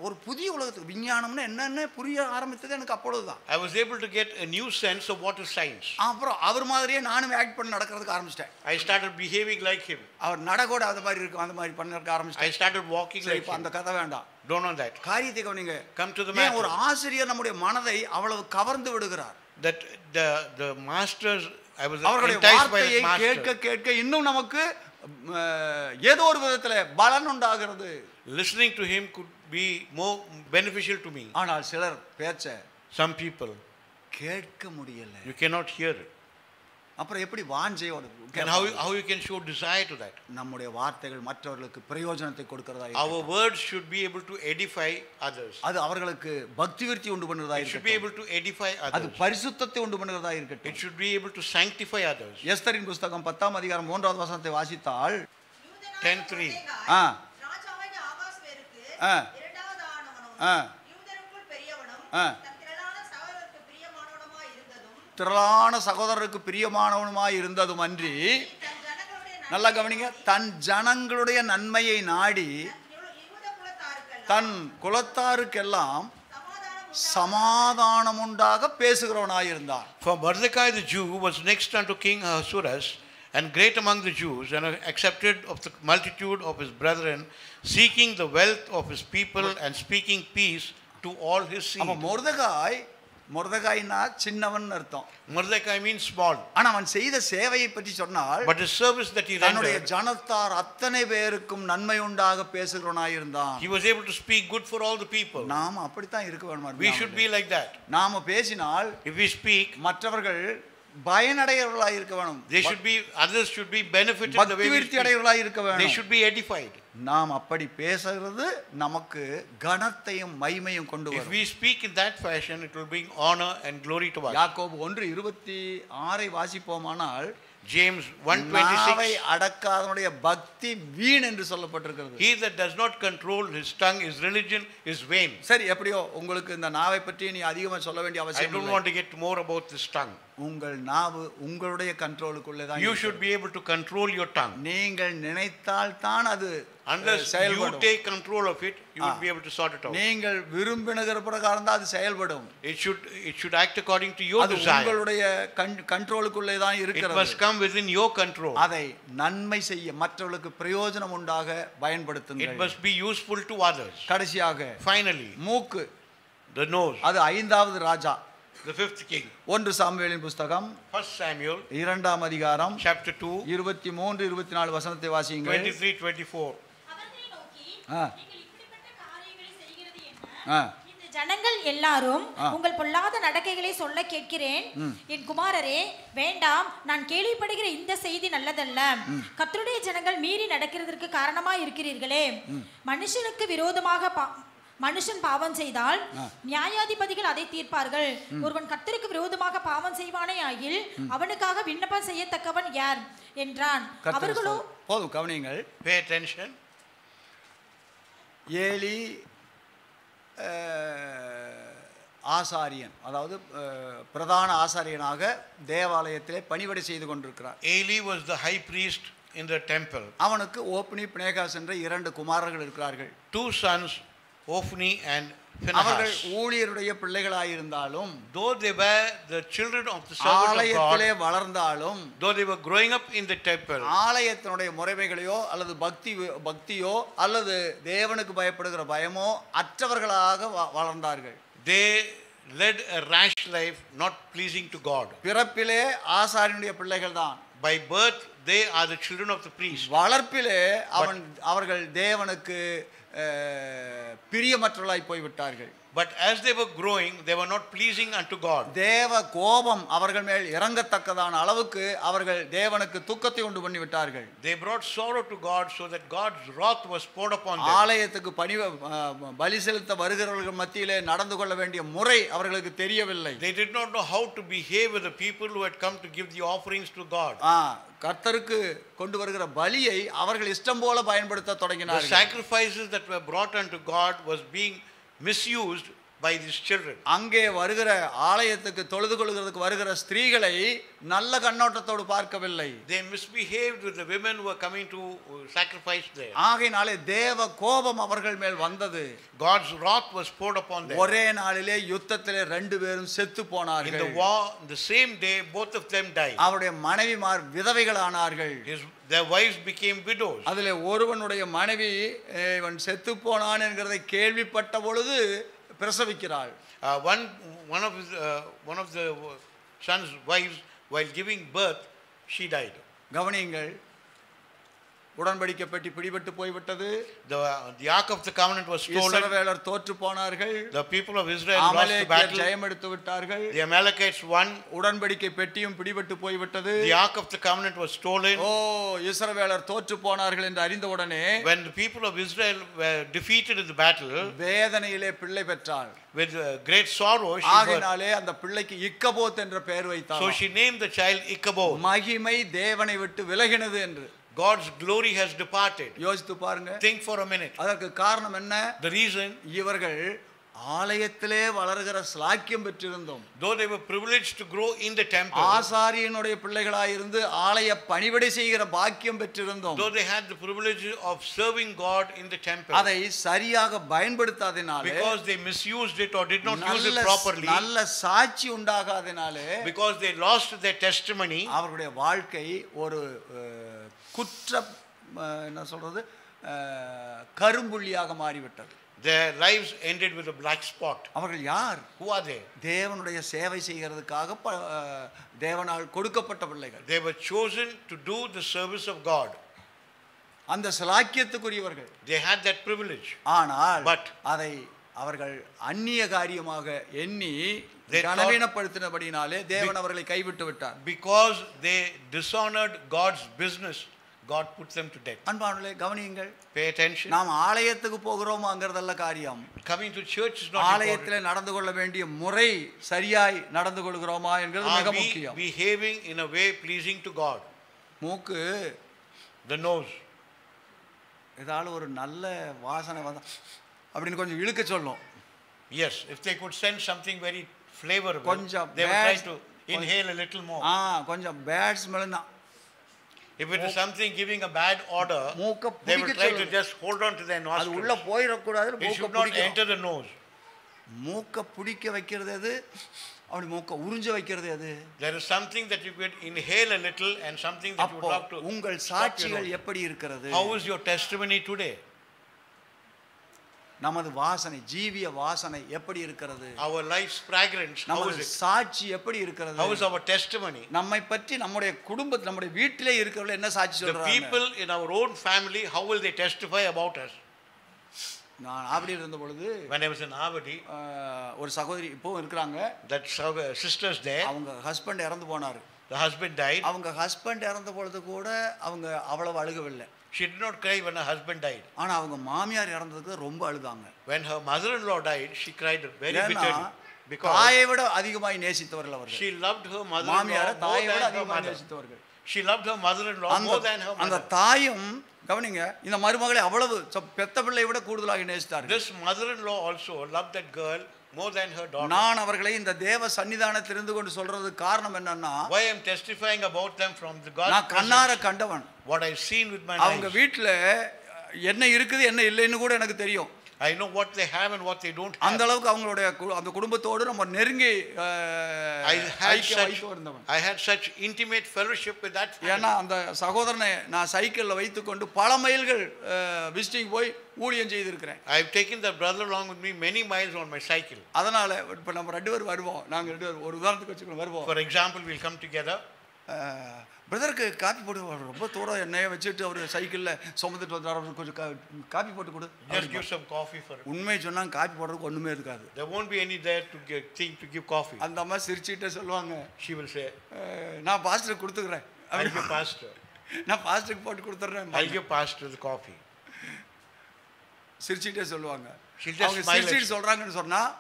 ஒரு புதிய உலகத்துக்கு விஞ்ஞானம்னா என்னன்னு புரிய ஆரம்பித்தது எனக்கு அப்பொழுதுதான். I was able to get a new sense of what is science. அப்புறம் அவர் மாதிரியே நானும் ஆக்ட் பண்ண நடக்கிறதுக்கு ஆரம்பிச்சிட்டேன். I started behaving like him. அவர் நடக்கூட அந்த மாதிரி இருக்கும், அந்த மாதிரி பண்ண ஆரம்பிச்சிட்டேன். I started walking like இப்போ him. அந்த கதை வேண்டாம், Don't know that. காரியத்தை கவனிங்க. Come to the ஏன் matter. ஒரு ஆசிரியர் நம்முடைய மனதை அவ்வளவு கவர்ந்து விடுகிறார்? That the masters, I was அவர்களுடைய enticed by வார்த்தையை the கேட்க master. கேட்க இன்னும் நமக்கு ஏதோ ஒரு விதத்துல பலன் உண்டாகிறது. Listening to him could be more beneficial to me. ஆனால் சிலர் பேச்ச Some people, கேட்க முடியல. you cannot hear it. அப்புறம் எப்படி வாஞ்சையோட And how you can show desire to that? நம்முடைய வார்த்தைகள் மற்றவர்களுக்கு பிரயோஜனத்தை கொடுக்கிறதா Our இருக்கட்டும். words should be able to edify others. அது அவர்களுக்கு பக்தி விருத்தி உண்டு பண்ணுறதா It should be இருக்கட்டும். able to edify அது others. பரிசுத்தத்தை உண்டு பண்ணுறதா It இருக்கட்டும். should be able to sanctify others. எஸ்தரின் புஸ்தகம் 10ஆம் அதிகாரம் 3வது வசனத்தை வாசித்தால் 10:3. ஆ ராஜாவாகிய ஆகாஸ்வேருக்கு ஆ. இரண்டாவது ஆனவனும் ஆ. யூதருக்குள் பெரியவனும் ஆ. தன் திரளான சகோதரருக்கு பிரியமானவனுமாய் இருந்ததும் திரளான சகோதரருக்கு பிரியமானவனுமாய் இருந்ததும் அன்றி, தன் ஜனங்களுடைய நல்லா கவனிங்க, தன் ஜனங்களுடைய நன்மையை நாடி யூத குலத்தாருக்கெல்லாம் தன் குலத்தாருக்கெல்லாம் சமாதானம் சமாதானம் உண்டாக பேசுகிறவனாயிருந்தான். For Mordecai the Jew was next unto King Ahasuerus, and great among the Jews, and accepted of the multitude of his brethren, seeking the wealth of his people and speaking peace to all his அப்ப seed. மொர்தெகாய்னா சின்னவன் அர்த்தம். Mordecai means small. ஆனா அவன் செய்த சேவையை பற்றி சொன்னால் But the service that he தன்னுடைய rendered, ஜனத்தார் அத்தனை பேருக்கும் நன்மை உண்டாக பேசுகிறவனாய் இருந்தான். he was able to speak good for all the people. நாம அப்படித்தான் இருக்க வேண்டும். We should be like that. நாம பேசினால் If we speak, மற்றவர்கள் பயனடைகிறவர்களாய் இருக்க வேண்டும். others should be benefited the way பக்தி we விருத்தி speak. அடைகிறவர்களாய் இருக்க They வேண்டும். should be edified. நாம் அப்படி பேசுகிறது நமக்கு கனத்தையும் மகிமையும் கொண்டு If வரும். we speak in that fashion, it will bring honor and glory to us. யாக்கோபு 1:26 வாசிப்போமானால் James நாவை 1:26. அடக்காதவனுடைய பக்தி வீண் என்று சொல்லப்பட்டிருக்கிறது. He that does not control his tongue, his religion is vain. சரி, எப்படியோ உங்களுக்கு இந்த நாவை பற்றி நீ அதிகமா சொல்ல வேண்டிய I அவசியம் don't இல்லை. want to get more about this tongue. உங்கள் நாவு உங்களுடைய கண்ட்ரோலுக்குள்ளே தான் You இருக்கிறது. should be able to control your tongue. நீங்கள் நினைத்தால் தான் அது Unless you செயல்படும். take control of it, you will be able to sort it out. நீங்கள் விரும்பினகிற பிரகாரம் தான் அது செயல்படும். It should act according to your அது desire. உங்களுடைய கண்ட்ரோலுக்குள்ளே தான் It இருக்கிறது. must come within your control. அதை நன்மை செய்ய மற்றவர்களுக்கு பிரயோஜனம் உண்டாக It பயன்படுத்துங்கள். must be useful to others. கடைசியாக Finally, மூக்கு, the nose, அது 5வது ராஜா. the fifth king. 1 சாமுவேலின் புஸ்தகம் 1 Samuel 2ஆம் அதிகாரம் chapter 2, 23-24 வசனத்தை வாசியுங்கள். 23-24. அவர்களை நோக்கி, ஆ. நீங்கள் இப்படிப்பட்ட காரியங்களை செய்கிறது என்ன? ஆ. இந்த ஜனங்கள் எல்லாரும் ஆ. உங்கள் பொல்லாத நடக்கைகளை சொல்ல கேட்கிறேன். என் குமாரரே, வேண்டாம். நான் கேள்விப்படுகிற இந்த செய்தி நல்லதல்ல. கர்த்தருடைய ஜனங்கள் மீறி நடக்கிறதற்கு காரணமா இருக்கிறீர்களே. மனுஷனுக்கு விரோதமாக மனுஷன் பாவம் செய்தால் நியாயாதிபதிகள் அதை தீர்ப்பார்கள். ஒருவன் கர்த்தருக்கு விரோதமாக பாவம் செய்வானே ஆகில் அவனுக்காக விண்ணப்பம் செய்யத்தக்கவன் யார் என்றான். அவர்களோ போதும், கவனியுங்கள். Pay attention. ஏலி ஆசாரியன், அதாவது பிரதான ஆசாரியனாக தேவாலயத்திலே பணிவிடை செய்து கொண்டிருக்கிறார். Eli was the high priest in the temple. அவனுக்கு ஓப்னி பினேகாஸ் என்ற 2 குமாரர்கள் இருக்கிறார்கள். 2 sons, Ophni and அவர்கள் Phinehas. ஊழியருடைய பிள்ளைகளாயிருந்தாலும், Though they were the children of the servant of ஆலயத்திலே God, வளர்ந்தாலும், though they were growing up in the temple, ஆலயத்தினுடைய முறைமைகளையோ அல்லது பக்தியோ அல்லது தேவனுக்கு பயப்படுகிற பயமோ அற்றவர்களாக வளர்ந்தார்கள். they led a rash life, not pleasing to God. பிறப்பிலே ஆசாரியனுடைய பிள்ளைகள் தான். By birth, they are the children of the priest. வளர்ப்பிலே அவர்கள் தேவனுக்கு பிரியமற்றவர்களாய் போய்விட்டார்கள். But as they were growing, they were not pleasing unto God. தேவ கோபம் அவர்கள் மேல் இறங்கத்தக்கதான அளவுக்கு அவர்கள் தேவனுக்கு துக்கத்தை உண்டு பண்ணி விட்டார்கள். They brought sorrow to God so that God's wrath was poured upon them. ஆலயத்துக்கு பலி செலுத்த வருகிறவர்கள் மத்தியிலே நடந்து கொள்ள வேண்டிய முறை அவர்களுக்கு தெரியவில்லை. They did not know how to behave with the people who had come to give the offerings to God. கர்த்தருக்கு கொண்டு வருகிற பலியை அவர்கள் இஷ்டம் போல பயன்படுத்த The தொடங்கினார்கள். sacrifices that were brought unto God was being misused by these children. அங்கே வருகிற ஆலயத்துக்கு தொழுது கொள்கிறதுக்கு வருகிற ஸ்திரீகளை நல்ல கண்ணோட்டத்தோடு பார்க்கவில்லை. They misbehaved with the women who were coming to sacrifice there. ஆகையினாலே தேவ கோபம் அவர்கள் மேல் வந்தது. God's wrath was poured upon them. ஒரே நாளிலே யுத்தத்திலே 2 பேரும் செத்து In போனார்கள். the war, the same day, both of them died. அவருடைய மனைவிமார் விதவைகளானார்கள். Their wives became widows. அதிலே ஒருவனுடைய மனைவி இவன் செத்து போனான் என்கிறதை கேள்விப்பட்ட பொழுது பிரசவிக்கிறாள். One of the son's wives, while giving birth, she died. கவனியுங்கள், உடன்படிக்கை பெட்டி பிடிபட்டு போய்விட்டது. The ark of the covenant was stolen. இஸ்ரவேலர் தோற்று போனார்கள். The people of Israel lost the அமலேக்கியர் battle. ஜெயம் எடுத்து விட்டார்கள். The Amalekites won. உடன்படிக்கை பெட்டியும் பிடிபட்டு போய்விட்டது. The ark of the covenant was stolen. இஸ்ரவேலர் தோற்று போனார்கள் என்று அறிந்தவுடனே When the people of Israel were defeated in the battle, வேதனையிலே பிள்ளை பெற்றாள். with great sorrow she birthed. ஆகையினாலே அந்த பிள்ளைக்கு இக்கபோத் என்ற பெயர் வைத்தார். So she named the child Ichabod. மகிமை தேவனை விட்டு விலகினது என்று. God's glory has departed. யோசித்து பாருங்க. Think for a minute. அதற்கு காரணம் என்ன? The reason, இவர்கள் ஆலயத்திலே வளர்கிற ஸ்லாக்கியம் பெற்றிருந்தோம். though they were privileged to grow in the temple, ஆசாரியனுடைய பிள்ளைகளாயிருந்து ஆலய பணிவிடை செய்கிற பாக்கியம் பெற்றிருந்தோம். though they had the privilege of serving God in the temple, அதை சரியாக பயன்படுத்தாதனாலே, because they misused it or did not use it properly, நல்ல சாட்சி உண்டாகாதனாலே, because they lost their testimony, அவர்களுடைய வாழ்க்கை ஒரு குற்ற என்ன சொல்றது கரும்புள்ளியாக மாறிவிட்டது. Their lives ended with a black spot. அவர்கள் யார்? Who are they? தேவனுடைய சேவை செய்கிறதுக்காக தேவனால் கொடுக்கப்பட்ட பிள்ளைகள். They were chosen to do the service of God. அந்த சிலாக்கியத்துக்குரியவர்கள். They had that privilege. ஆனால் But அதை அவர்கள் அந்நிய காரியமாக எண்ணி They கனவீனப்படுத்தினபடினாலே தேவன் அவர்களை கைவிட்டு விட்டார். Because they dishonored God's business, God put them to death. அன்பானவர்களே கவனியுங்கள். Pay attention. நாம் ஆலயத்துக்கு போகிறோமாங்கிறதல்ல காரியம். Coming to church is not important. ஆலயத்திலே நடந்து கொள்ள வேண்டிய முறை சரியாய் நடந்து கொள்கிறோமா என்கிறது மிக Are we முக்கியம். behaving in a way pleasing to God? மூக்கு The nose. ஏதாவது ஒரு நல்ல வாசனை வந்தா அப்படின்னு கொஞ்சம் இழுக்க சொல்லும். Yes, if they could sense something very flavorable, கொஞ்சம் they would try bad- to inhale a little more. கொஞ்சம் bad ஸ்மெல்னா If it is something giving a bad odor, மூக்க they will பிடிக்க try to சொல்லும். just hold on to their அது உள்ள nostrils. போயிடக்கூடாது. It மூக்க should not பிடிக்கணும். enter the nose. மூக்க பிடிக்க வைக்கிறது எது? அப்படி மூக்க உறிஞ்ச வைக்கிறது எது? There is something that you could inhale a little and something that you அப்போ would have to உங்கள் stop your சாட்சிகள் nose. எப்படி இருக்கிறது? How is your testimony today? நமது வாசனை ஜீவிய வாசனை எப்படி இருக்கிறது? Our life's fragrance, how நமது is it? சாட்சி எப்படி இருக்கிறது? How is our testimony? நம்மை பற்றி நம்முடைய குடும்பத்தில் நம்முடைய வீட்டிலே இருக்கிறவங்க என்ன சாட்சி The சொல்றாங்க? people in our own family, how will they testify about us? நான் அப்படி இருந்த பொழுது When I was in Avadi, ஒரு சகோதரி இப்போ இருக்கிறாங்க. that sisters there, அவங்க ஹஸ்பண்ட் இறந்து போனாரு. the husband died. அவங்க ஹஸ்பண்ட் இறந்த பொழுது கூட அவங்க அவ்வளவு அழுகவில்லை. She did not cry when her husband died. ஆனா அவங்க மாமியார் இறந்ததுக்கு ரொம்ப அழுதாங்க. When her mother-in-law died, she cried very ஏன்னா bitterly because தாயை விட அதிகமாய் நேசித்தவர்கள் அவர்கள். she loved her mother-in-law மாமியாரை more தாயை விட than her அதிகமாய் mother. நேசித்தவர்கள். She loved her mother-in-law more than her அந்த mother. தாயும் கவனிங்க இந்த மருமகளை அவ்வளவு பெத்த பிள்ளை விட கூடுதலாக நேசித்தார்கள். This mother-in-law also loved that girl more than her daughter. நான் அவர்களை இந்த தேவ சன்னிதானத்தில் இருந்து கொண்டு சொல்றதுக்கு காரணம் என்னன்னா, Why I am testifying about them from the God's நான் கண்ணார presence, கண்டவன். what I've seen with my அவங்க eyes. வீட்டுல என்ன இருக்குது என்ன இல்லைன்னு கூட எனக்கு தெரியும். I know what they have and what they don't அந்த have. அளவுக்கு அவங்களுடைய அந்த குடும்பத்தோடு நம்ம நெருங்கி I had such intimate fellowship with that ஏன்னா family. அந்த சகோதரனை நான் சைக்கிள்ல வைத்துக்கொண்டு பல மைல்கள் விசிட்டிங் போய் ஊழியம் செய்திருக்கிறேன். I've taken the brother along with me many miles on my cycle. அதனால இப்போ நம்ம ரெண்டு பேரும் வருவோம். நாங்கள் ரெண்டு பேரும் ஒரு உதாரணத்துக்கு வச்சுக்கணும் வருவோம். For example, we'll come together. பிரதருக்கு காப்பி போட்டு ரொம்ப தூரம் எண்ணெயை வச்சுட்டு அவர் சைக்கிளில் சுமந்துட்டு வந்தார். அவருக்கு கொஞ்சம் காப்பி போட்டு கொடு. Just give some coffee for him. உண்மையை சொன்னால் காப்பி போடுறதுக்கு ஒன்றுமே இருக்காது. There won't be any there to give coffee. அந்த அம்மா சிரிச்சுட்டே சொல்லுவாங்க, She will say, நான் பாஸ்டருக்கு கொடுத்துக்கிறேன். I'll give pastor. நான் பாஸ்டருக்கு போட்டு கொடுத்துட்றேன். I'll give pastor the coffee. சிரிச்சுட்டே சொல்லுவாங்க. She'll just அவங்க smile. சிரிச்சுட்டு சொல்கிறாங்கன்னு சொன்னால்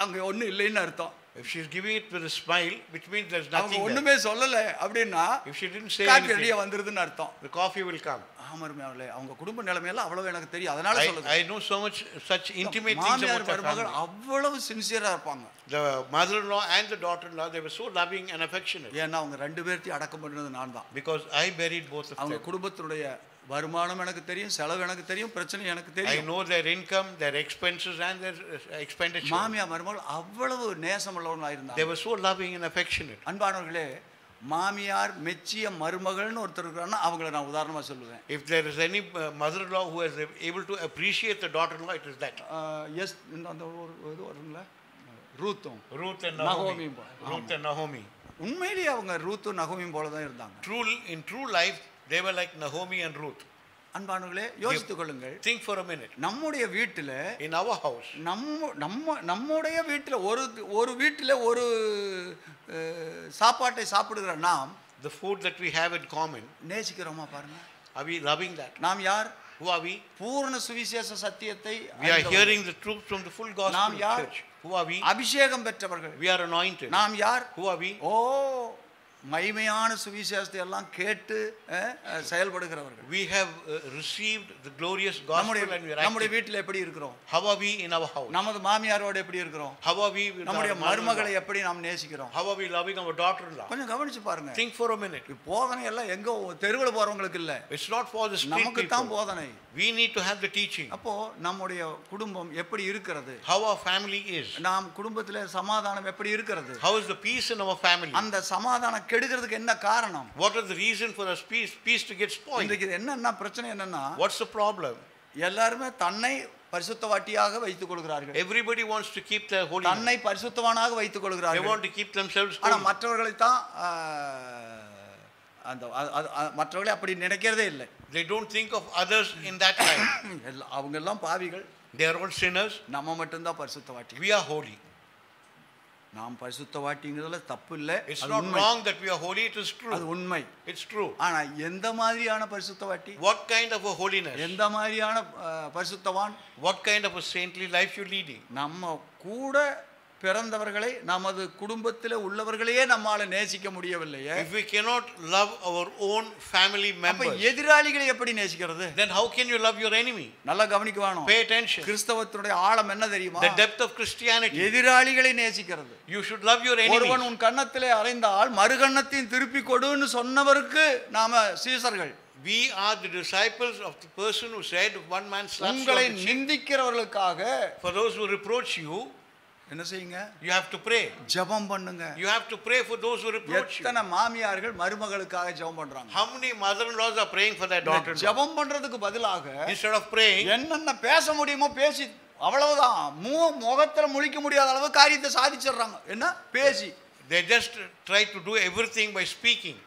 அங்கே ஒன்றும் இல்லைன்னு அர்த்தம். If she's giving it with a smile, which means there's அவங்க nothing there. ஒன்றுமே சொல்லலை அப்படின்னா If she didn't say coffee anything, ரெடியாக வந்துருதுன்னு அர்த்தம். the coffee will come. ஆமாருமே அவங்க குடும்ப நிலைமையெல்லாம் அவ்வளவு எனக்கு தெரியும். அதனால சொல்லுங்க. I know so much such intimate things மாமியார் about their மருமகள் family. அவ்வளவு சின்சியரா இருப்பாங்க. The mother-in-law and the daughter-in-law, they were so loving and affectionate. ஏன்னா அவங்க ரெண்டு பேர்த்தையும் அடக்கம் பண்ணது நான் தான். Because I buried both of அவங்க them. குடும்பத்தினுடைய வருமானம் எனக்கு தெரியும், செலவு எனக்கு தெரியும், பிரச்சனை எனக்கு I தெரியும். know their income, their expenses and their expenditure. மாமியார் மருமகள் அவ்வளவு நேசமுள்ளவங்களா They இருந்தாங்க. were so loving and affectionate. அன்பானவர்களே, மாமியார் மெச்சிய மருமகள்னு ஒருத்தர் இருக்கிறான்னா அவங்கள நான் உதாரணமா சொல்லுவேன். If there is any mother-in-law who is able to appreciate the daughter-in-law, it is that. Yes அந்த ஒரு இது வருங்களா ரூத்தும் Ruth and Naomi. நகோமியும் Ruth and Naomi. உண்மையிலேயே அவங்க ரூத்தும் நகோமியும் போல தான் இருந்தாங்க. In true life, they were like Naomi and Ruth. அன்பானவர்களே யோசித்துக் கொள்ளுங்கள். Think for a minute. நம்முடைய வீட்டில் In our house, நம்முடைய வீட்டில் ஒரு வீட்டில் ஒரு சாப்பாட்டை சாப்பிடுகிற நாம் the food that we have in common, நேசிக்கிறோமா பாருங்க. are we loving that? நாம் யார்? Who are we? பூர்ண சுவிசேஷ சத்தியத்தை We are hearing the truth from the full gospel நாம் of யார்? church. Who are we? அபிஷேகம் பெற்றவர்கள். We are anointed. நாம் யார்? Who are we? ஓ மகிமையான சுவிசேஷத்தை எல்லாம் கேட்டு செயல்படுகிறவர்கள். We have received the glorious gospel and we are நம்முடைய active. வீட்டில் எப்படி இருக்கிறோம்? How are we in our house? நமது மாமியாரோடு எப்படி இருக்கிறோம்? How are we with நம்முடைய our மருமகளை mother-in-law? எப்படி நாம் நேசிக்கிறோம்? How are we loving our daughter-in-law? கொஞ்சம் கவனிச்சு பாருங்க. Think for a minute. போதனை எல்லாம் எங்க தெருவில் போறவங்களுக்கு இல்ல, It's not for the street நமக்கு தான் people. போதனை. We need to have the teaching. அப்போ நம்முடைய குடும்பம் எப்படி இருக்கிறது? How our family is. நாம் குடும்பத்திலே சமாதானம் எப்படி இருக்கிறது? How is the peace in our family? அந்த சமாதானம் கெடுக்கிறதுக்கு என்ன காரணம்? What is the reason for us peace to get spoiled? இன்றைக்கு என்னன்னா பிரச்சனை என்னன்னா, What's the problem? எல்லாருமே தன்னை பரிசுத்தவாட்டியாக வைத்துக் கொள்கிறார்கள். Everybody wants to keep their holiness. தன்னை பரிசுத்தவானாக வைத்துக் They கொள்கிறார்கள். want to keep themselves ஆனா holy. மற்றவர்களை தான் அந்த மற்றவர்களை அப்படி நினைக்கிறதே இல்லை. They don't think of others in that light. அவங்க எல்லாம் பாவிகள், They are all sinners. நம்ம மட்டும்தான் பரிசுத்தவாட்டி. We are holy. நாம் பரிசுத்தவாட்டிங்கிறதுல தப்பு இல்லை. It's not wrong that we are holy. It is true. அது உண்மை. It's true. ஆனா எந்த மாதிரியான பரிசுத்தவாட்டி, What kind of a holiness? எந்த மாதிரியான பரிசுத்தவான், What kind of a saintly life you're leading? நம்ம கூட பிறந்தவர்களை நமது குடும்பத்தில் உள்ளவர்களையே நம்மால நேசிக்க முடியவில்லையே. If we cannot love our own family அப்ப members, எதிராளிகளை எப்படி நேசிக்கிறது? then how can you love your enemy? நல்லா கவனிக்கணும். Pay attention. கிறிஸ்தவத்தினுடைய ஆழம் என்ன தெரியுமா? The depth of Christianity. எதிராளிகளை நேசிக்கிறது. You should love your enemies. ஒருவன் உன் கன்னத்திலே அறைந்தால் மறுகன்னத்தையும் திருப்பி கொடுன்னு சொன்னவருக்கு நாம சீசர்கள். We are the disciples of the person who said one man slaps you உங்களை on the cheek. நிந்திக்கிறவர்களுக்காக For those who reproach you, என்ன செய்யுங்க? you have to pray. ஜெபம் பண்ணுங்க. You have to pray for those who reproach you. எத்தனை மாமியார்கள் மருமகளுக்காக ஜெபம் பண்றாங்க? How many mother-in-laws are praying for their daughter? ஜெபம் பண்றதுக்கு பதிலாக Instead of praying, என்னென்ன பேச முடியுமோ பேசி அவ்வளவுதான், முகத்துல முழிக்க முடியாத அளவு காரியத்தை சாதிச்சிடுறாங்க. என்ன பேசி? they just try to do everything by speaking.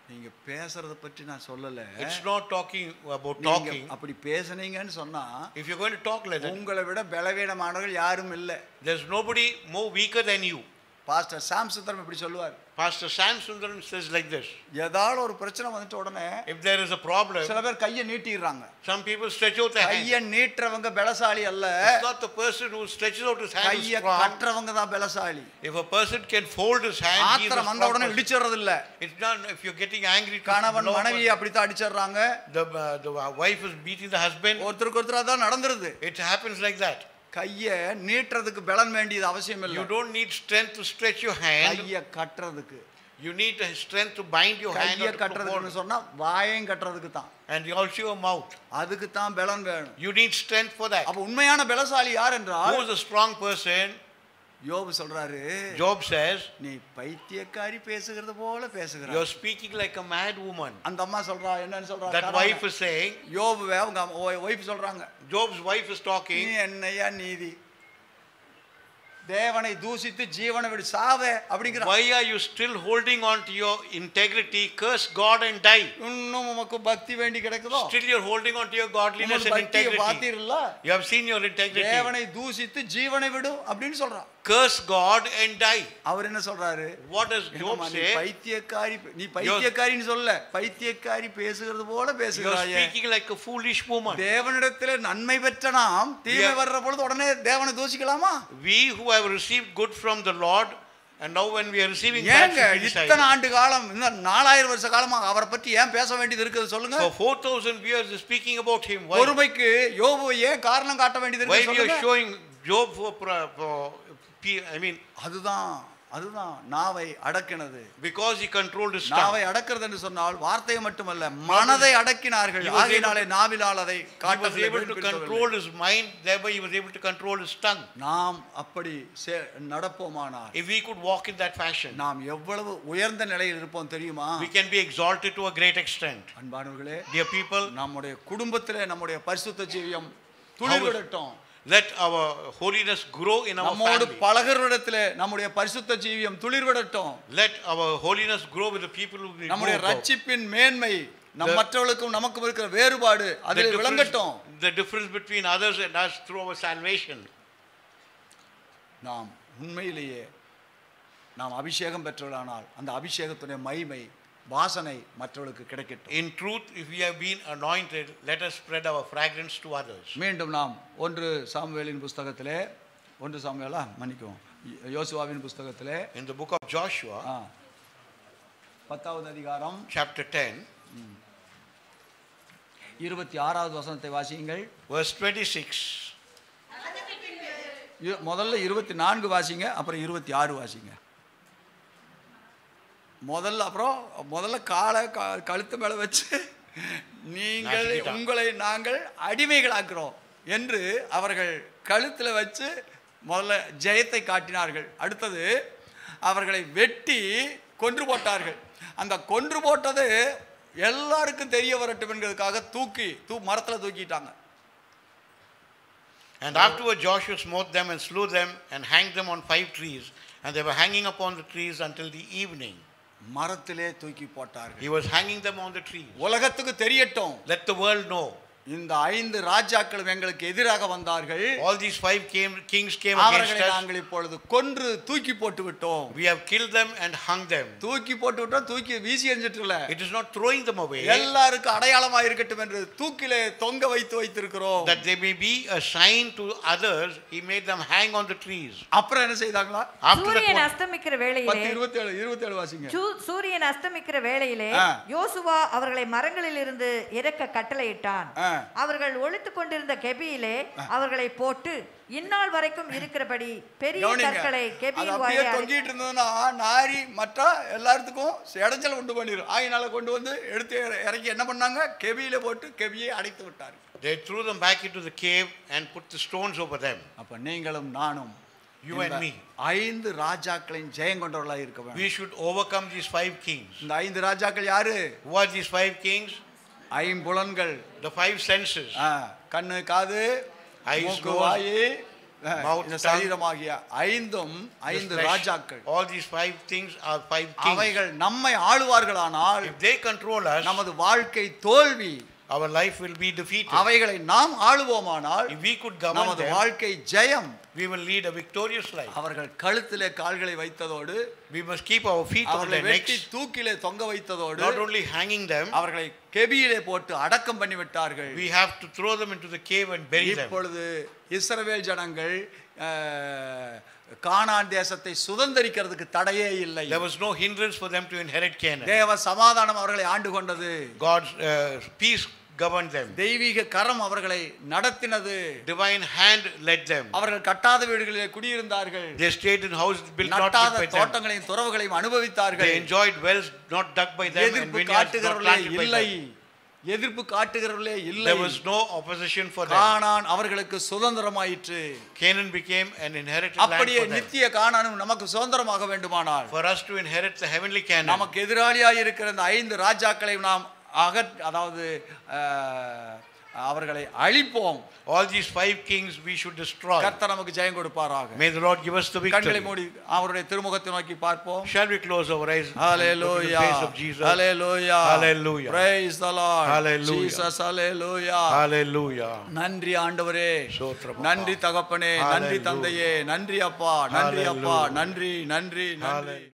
நீங்க பேசுறத பற்றி நான் சொல்லல. It's not talking about நீங்க talking. அப்படி பேசுனீங்கன்னு சொன்னா If you're going to talk like that, உங்களை விட பலவீனமானவர்கள் யாரும் இல்லை. there's nobody more weaker than you. Pastor சாம் சுந்தரம் இப்படி சொல்லுவார். Pastor Sam Sundaram says like this. ஏதாவது ஒரு பிரச்சனை வந்துட்ட உடனே If there is a problem, சில பேர் கையை நீட்டிடுறாங்க. some people stretch out their hand. கையை நீட்டுறவங்க பலசாலி அல்ல. It's not the person who stretches out his hand is கையை strong. கட்டுறவங்க தான் பலசாலி. If a person can fold his hand, he is a ஆத்திரம் வந்த strong உடனே person. இடிச்சிடுறது இல்ல. It's not if you're getting angry. கணவன் மனைவியை அப்படித்தான் அடிச்சிடுறாங்க. The wife is beating the husband. ஒருத்தருக்கு ஒருத்தர் அதான் நடந்துருது. It happens like that. கையை நீட்டுறதுக்கு பலன் வேண்டியது அவசியம் இல்லை. You don't need strength to stretch your hand. கையை கட்டுறதுக்கு. You need strength to bind your hand. கையை or to கட்டுறதுக்குன்னு hold. சொன்னா வாயையும் கட்டுறதுக்கு தான். And also your mouth. அதுக்கு தான் பலன் வேணும். You need strength for that. அப்ப உண்மையான பலசாலி யார் என்றால், Who is a strong person? யோபு சொல்றாரு, Job says, நீ பைத்தியக்காரி பேசுகிறது போல பேசுகிறாய். you're speaking like a mad woman. அந்த அம்மா சொல்றா, என்னன்னு சொல்றா? That wife is saying, யோபுவே அவங்க வைஃப் சொல்றாங்க, Job's wife is நீ talking, என்னையா நீதி, தேவனை தூசித்து ஜீவனை விடு சாவே அப்படிங்கிற. why are you still holding on to your integrity? Curse God and die. இன்னும் உமக்கு பக்தி வேண்டி கிடக்குதோ? Still you're holding on to your godliness and பக்தியை integrity. பாத்தீர்களா? You have seen your integrity. தேவனை தூசித்து ஜீவனை விடு அப்படின்னு சொல்றா. Curse God and die. அவர் என்ன சொல்றாரு? What does Job நீ say? பைத்தியக்காரி, நீ பைத்தியக்காரின்னு சொல்ல, பைத்தியக்காரி பேசுகிறது போல You're பேசுகிறாயே. speaking like a foolish woman. தேவனிடத்திலே நன்மை பெற்ற நாம் தீமை வர்ற பொழுது உடனே தேவனை தூசிக்கலாமா? We who have received good from the Lord, and now when we are receiving bad, ஏங்க we decide. இத்தனை ஆண்டு காலம், இந்த 4000 வருஷ காலமா அவரை பற்றி ஏன் பேச வேண்டியது இருக்குது சொல்லுங்க? For 4000 years is speaking about him. Why? பொறுமைக்கு யோபு ஏன் காரணம் காட்ட வேண்டியது Why இருக்குது we are சொல்லுங்க? showing Job அதுதான் நாவை அடக்கினது. because he controlled his நாவை tongue. அடக்கிறது என்று சொன்னால் வார்த்தையை மட்டுமல்ல, மனதை அடக்கினார்கள். ஆகையினாலே நாவினால் அதை He was காட்டவில்லை. able to control his mind, thereby he was able to control his tongue. நாம் அப்படி நடப்போமானால், If we could walk in that fashion, நாம் எவ்வளவு உயர்ந்த நிலையில் இருப்போம் தெரியுமா? we can be exalted to a great extent. அன்பானவர்களே, Dear people, நம்முடைய குடும்பத்திலே நம்முடைய பரிசுத்த ஜீவியம் துளிர்விடட்டும். let our holiness grow in our நம்மோடு family. பழகுறவரிடத்திலே நம்முடைய பரிசுத்த ஜீவியம் துளிர்விடட்டும். Let our holiness grow with the people who we நம்முடைய know about. ரட்சிப்பின் மேன்மை, நம் மற்றவர்களுக்கும் நமக்கும் இருக்கிற வேறுபாடு அதில் விளங்கட்டும். The difference between others and us through our salvation. நாம் உண்மையிலேயே நாம் அபிஷேகம் பெற்றவர்களானால் அந்த அபிஷேகத்துடைய மகிமை வாசனை மற்றவர்களுக்கு கிடைக்கட்டும். In truth, if we have been anointed, let us spread our fragrance to others. மீண்டும் நாம் 1 சாமுவேலின் புஸ்தகத்திலே, 1 சாமுவேலா மன்னிக்கவும், யோசுவாவின் புஸ்தகத்திலே In the book of Joshua, 10வது அதிகாரம் chapter 10, 26வது வசனத்தை வாசியுங்கள். verse 26. முதல்ல 24 வாசிங்க, அப்புறம் 26 வாசிங்க. முதல்ல காலை கழுத்து மேலே வச்சு, நீங்கள் உங்களை நாங்கள் அடிமைகளாக்குறோம் என்று அவர்கள் கழுத்தில் வச்சு முதல்ல ஜெயத்தை காட்டினார்கள். அடுத்தது அவர்களை வெட்டி கொன்று போட்டார்கள். அந்த கொன்று போட்டது எல்லாருக்கும் தெரிய வரட்டும் என்கிறதுக்காக மரத்தில் தூக்கிட்டாங்க. And afterward Joshua smote them and slew them and hanged them on 5 trees. And they were hanging upon the trees until the evening. மரத்திலே தூக்கி போட்டார்கள். He was hanging them on the trees. உலகத்துக்கு தெரியட்டும். Let the world know. இந்த 5 ராஜாக்களும் எங்களுக்கு எதிராக வந்தார்கள். All these 5 kings came against அவர்களை us. நாங்கள் இப்பொழுது கொன்று தூக்கி போட்டு விட்டோம். We have killed them and hung them. தூக்கி போட்டு விட்டோம், தூக்கி வீசி எறிஞ்சிட்டல. It is not throwing them away. எல்லாருக்கும் அடையாளமா இருக்கட்டும் என்று தூக்கிலே தொங்க வைத்திருக்கிறோம். That they may be a sign to others. He made them hang on the trees. அப்புறம் என்ன செய்தாங்களா? சூரியன் அஸ்தமிக்கிற வேளையிலே 27 வாசிங்க. சூரியன் அஸ்தமிக்கிற வேளையிலே யோசுவா அவர்களை மரங்களில் இருந்து இறக்க கட்டளையிட்டான். அவர்கள் ஒளித்துக் கொண்டிருந்த கெபியிலே அவர்களை போட்டு இந்நாள் வரைக்கும் இருக்கிறபடி பெரிய கற்களை கெபியின் வாயிலே தொங்கிட்டு இருந்ததுன்னா நாரி மற்ற எல்லாத்துக்கும் இடைஞ்சல் உண்டு பண்ணிரும். ஆயினால கொண்டு வந்து எடுத்து இறக்கி என்ன பண்ணாங்க? கெபியில போட்டு கெபியை அடைத்து விட்டார். They threw them back into the cave and put the stones over them. அப்ப நீங்களும் நானும் You and me. 5 ராஜாக்களின் ஜெயம் கொண்டவர்களாக இருக்க வேண்டும். We should overcome these 5 kings. இந்த 5 ராஜாக்கள் யாரு? Who are these 5 kings? ஐம்புலன்கள். The 5 senses. கண்ணு, காது, மூக்கு, வாய், இந்த சரீரமாகிய 5 ராஜாக்கள். All these 5 things are 5 kings. அவைகள் நம்மை ஆளுவார்களானால் if they control us, நமது வாழ்க்கை தோல்வி, our life will be defeated. அவைகளை நாம் ஆளுவோமானால் if we could govern நமது them, வாழ்க்கை ஜெயம். we will lead a victorious life. அவர்கள் கழுத்திலே கால்களை வைத்ததோடு we must keep our feet on their necks. தூக்கிலே தொங்க வைத்ததோடு not only hanging them, அவர்களை கெபியிலே போட்டு அடக்கம் பண்ணி விட்டார்கள். we have to throw them into the cave and bury them. இப்பொழுது இஸ்ரவேல் ஜனங்கள் கானான் தேசத்தை சுதந்தரிக்கிறதுக்கு தடையே இல்லை. there was no hindrance for them to inherit Canaan. தேவ சமாதானம் அவர்களை ஆண்டு கொண்டது. God's peace governed them. தெய்வீக கரம் அவர்களை நடத்தினது. divine hand led them. அவர்கள் கட்டாத வீடுகளிலே குடியிருந்தார்கள். they stayed in houses built not by them. தோட்டங்களையும் துறவுகளையும் அனுபவித்தார்கள். they enjoyed wells not dug by them and vineyards not planted by them. எதிர்ப்பு காட்டுகிறவர்களே இல்லை. there was no opposition for them. கானான் அவர்களுக்கு சுதந்திரமாயிற்று. Canaan became an inherited land for them. அப்படியே நித்திய கானானும் நமக்கு சுதந்திரமாக வேண்டுமானால், for us to inherit the heavenly Canaan, நமக்கு எதிராளியாய் இருக்கிற இந்த 5 ராஜாக்களை நாம் அதாவது அவர்களை அழிப்போம். all these 5 kings we should destroy. கர்த்தர் நமக்கு ஜெயம் கொடுப்பாராக. may the Lord give us the victory. கண்களை மூடி அவருடைய திருமுகத்தை நோக்கி பார்ப்போம். shall we close our eyes? hallelujah, the face of Jesus. hallelujah, hallelujah, praise the Lord, hallelujah, Jesus, hallelujah, hallelujah. நன்றி ஆண்டவரே, ஸ்தோத்திரம், நன்றி தகப்பனே, நன்றி தந்தையே, நன்றி அப்பா, நன்றி அப்பா, நன்றி நன்றி நன்றி.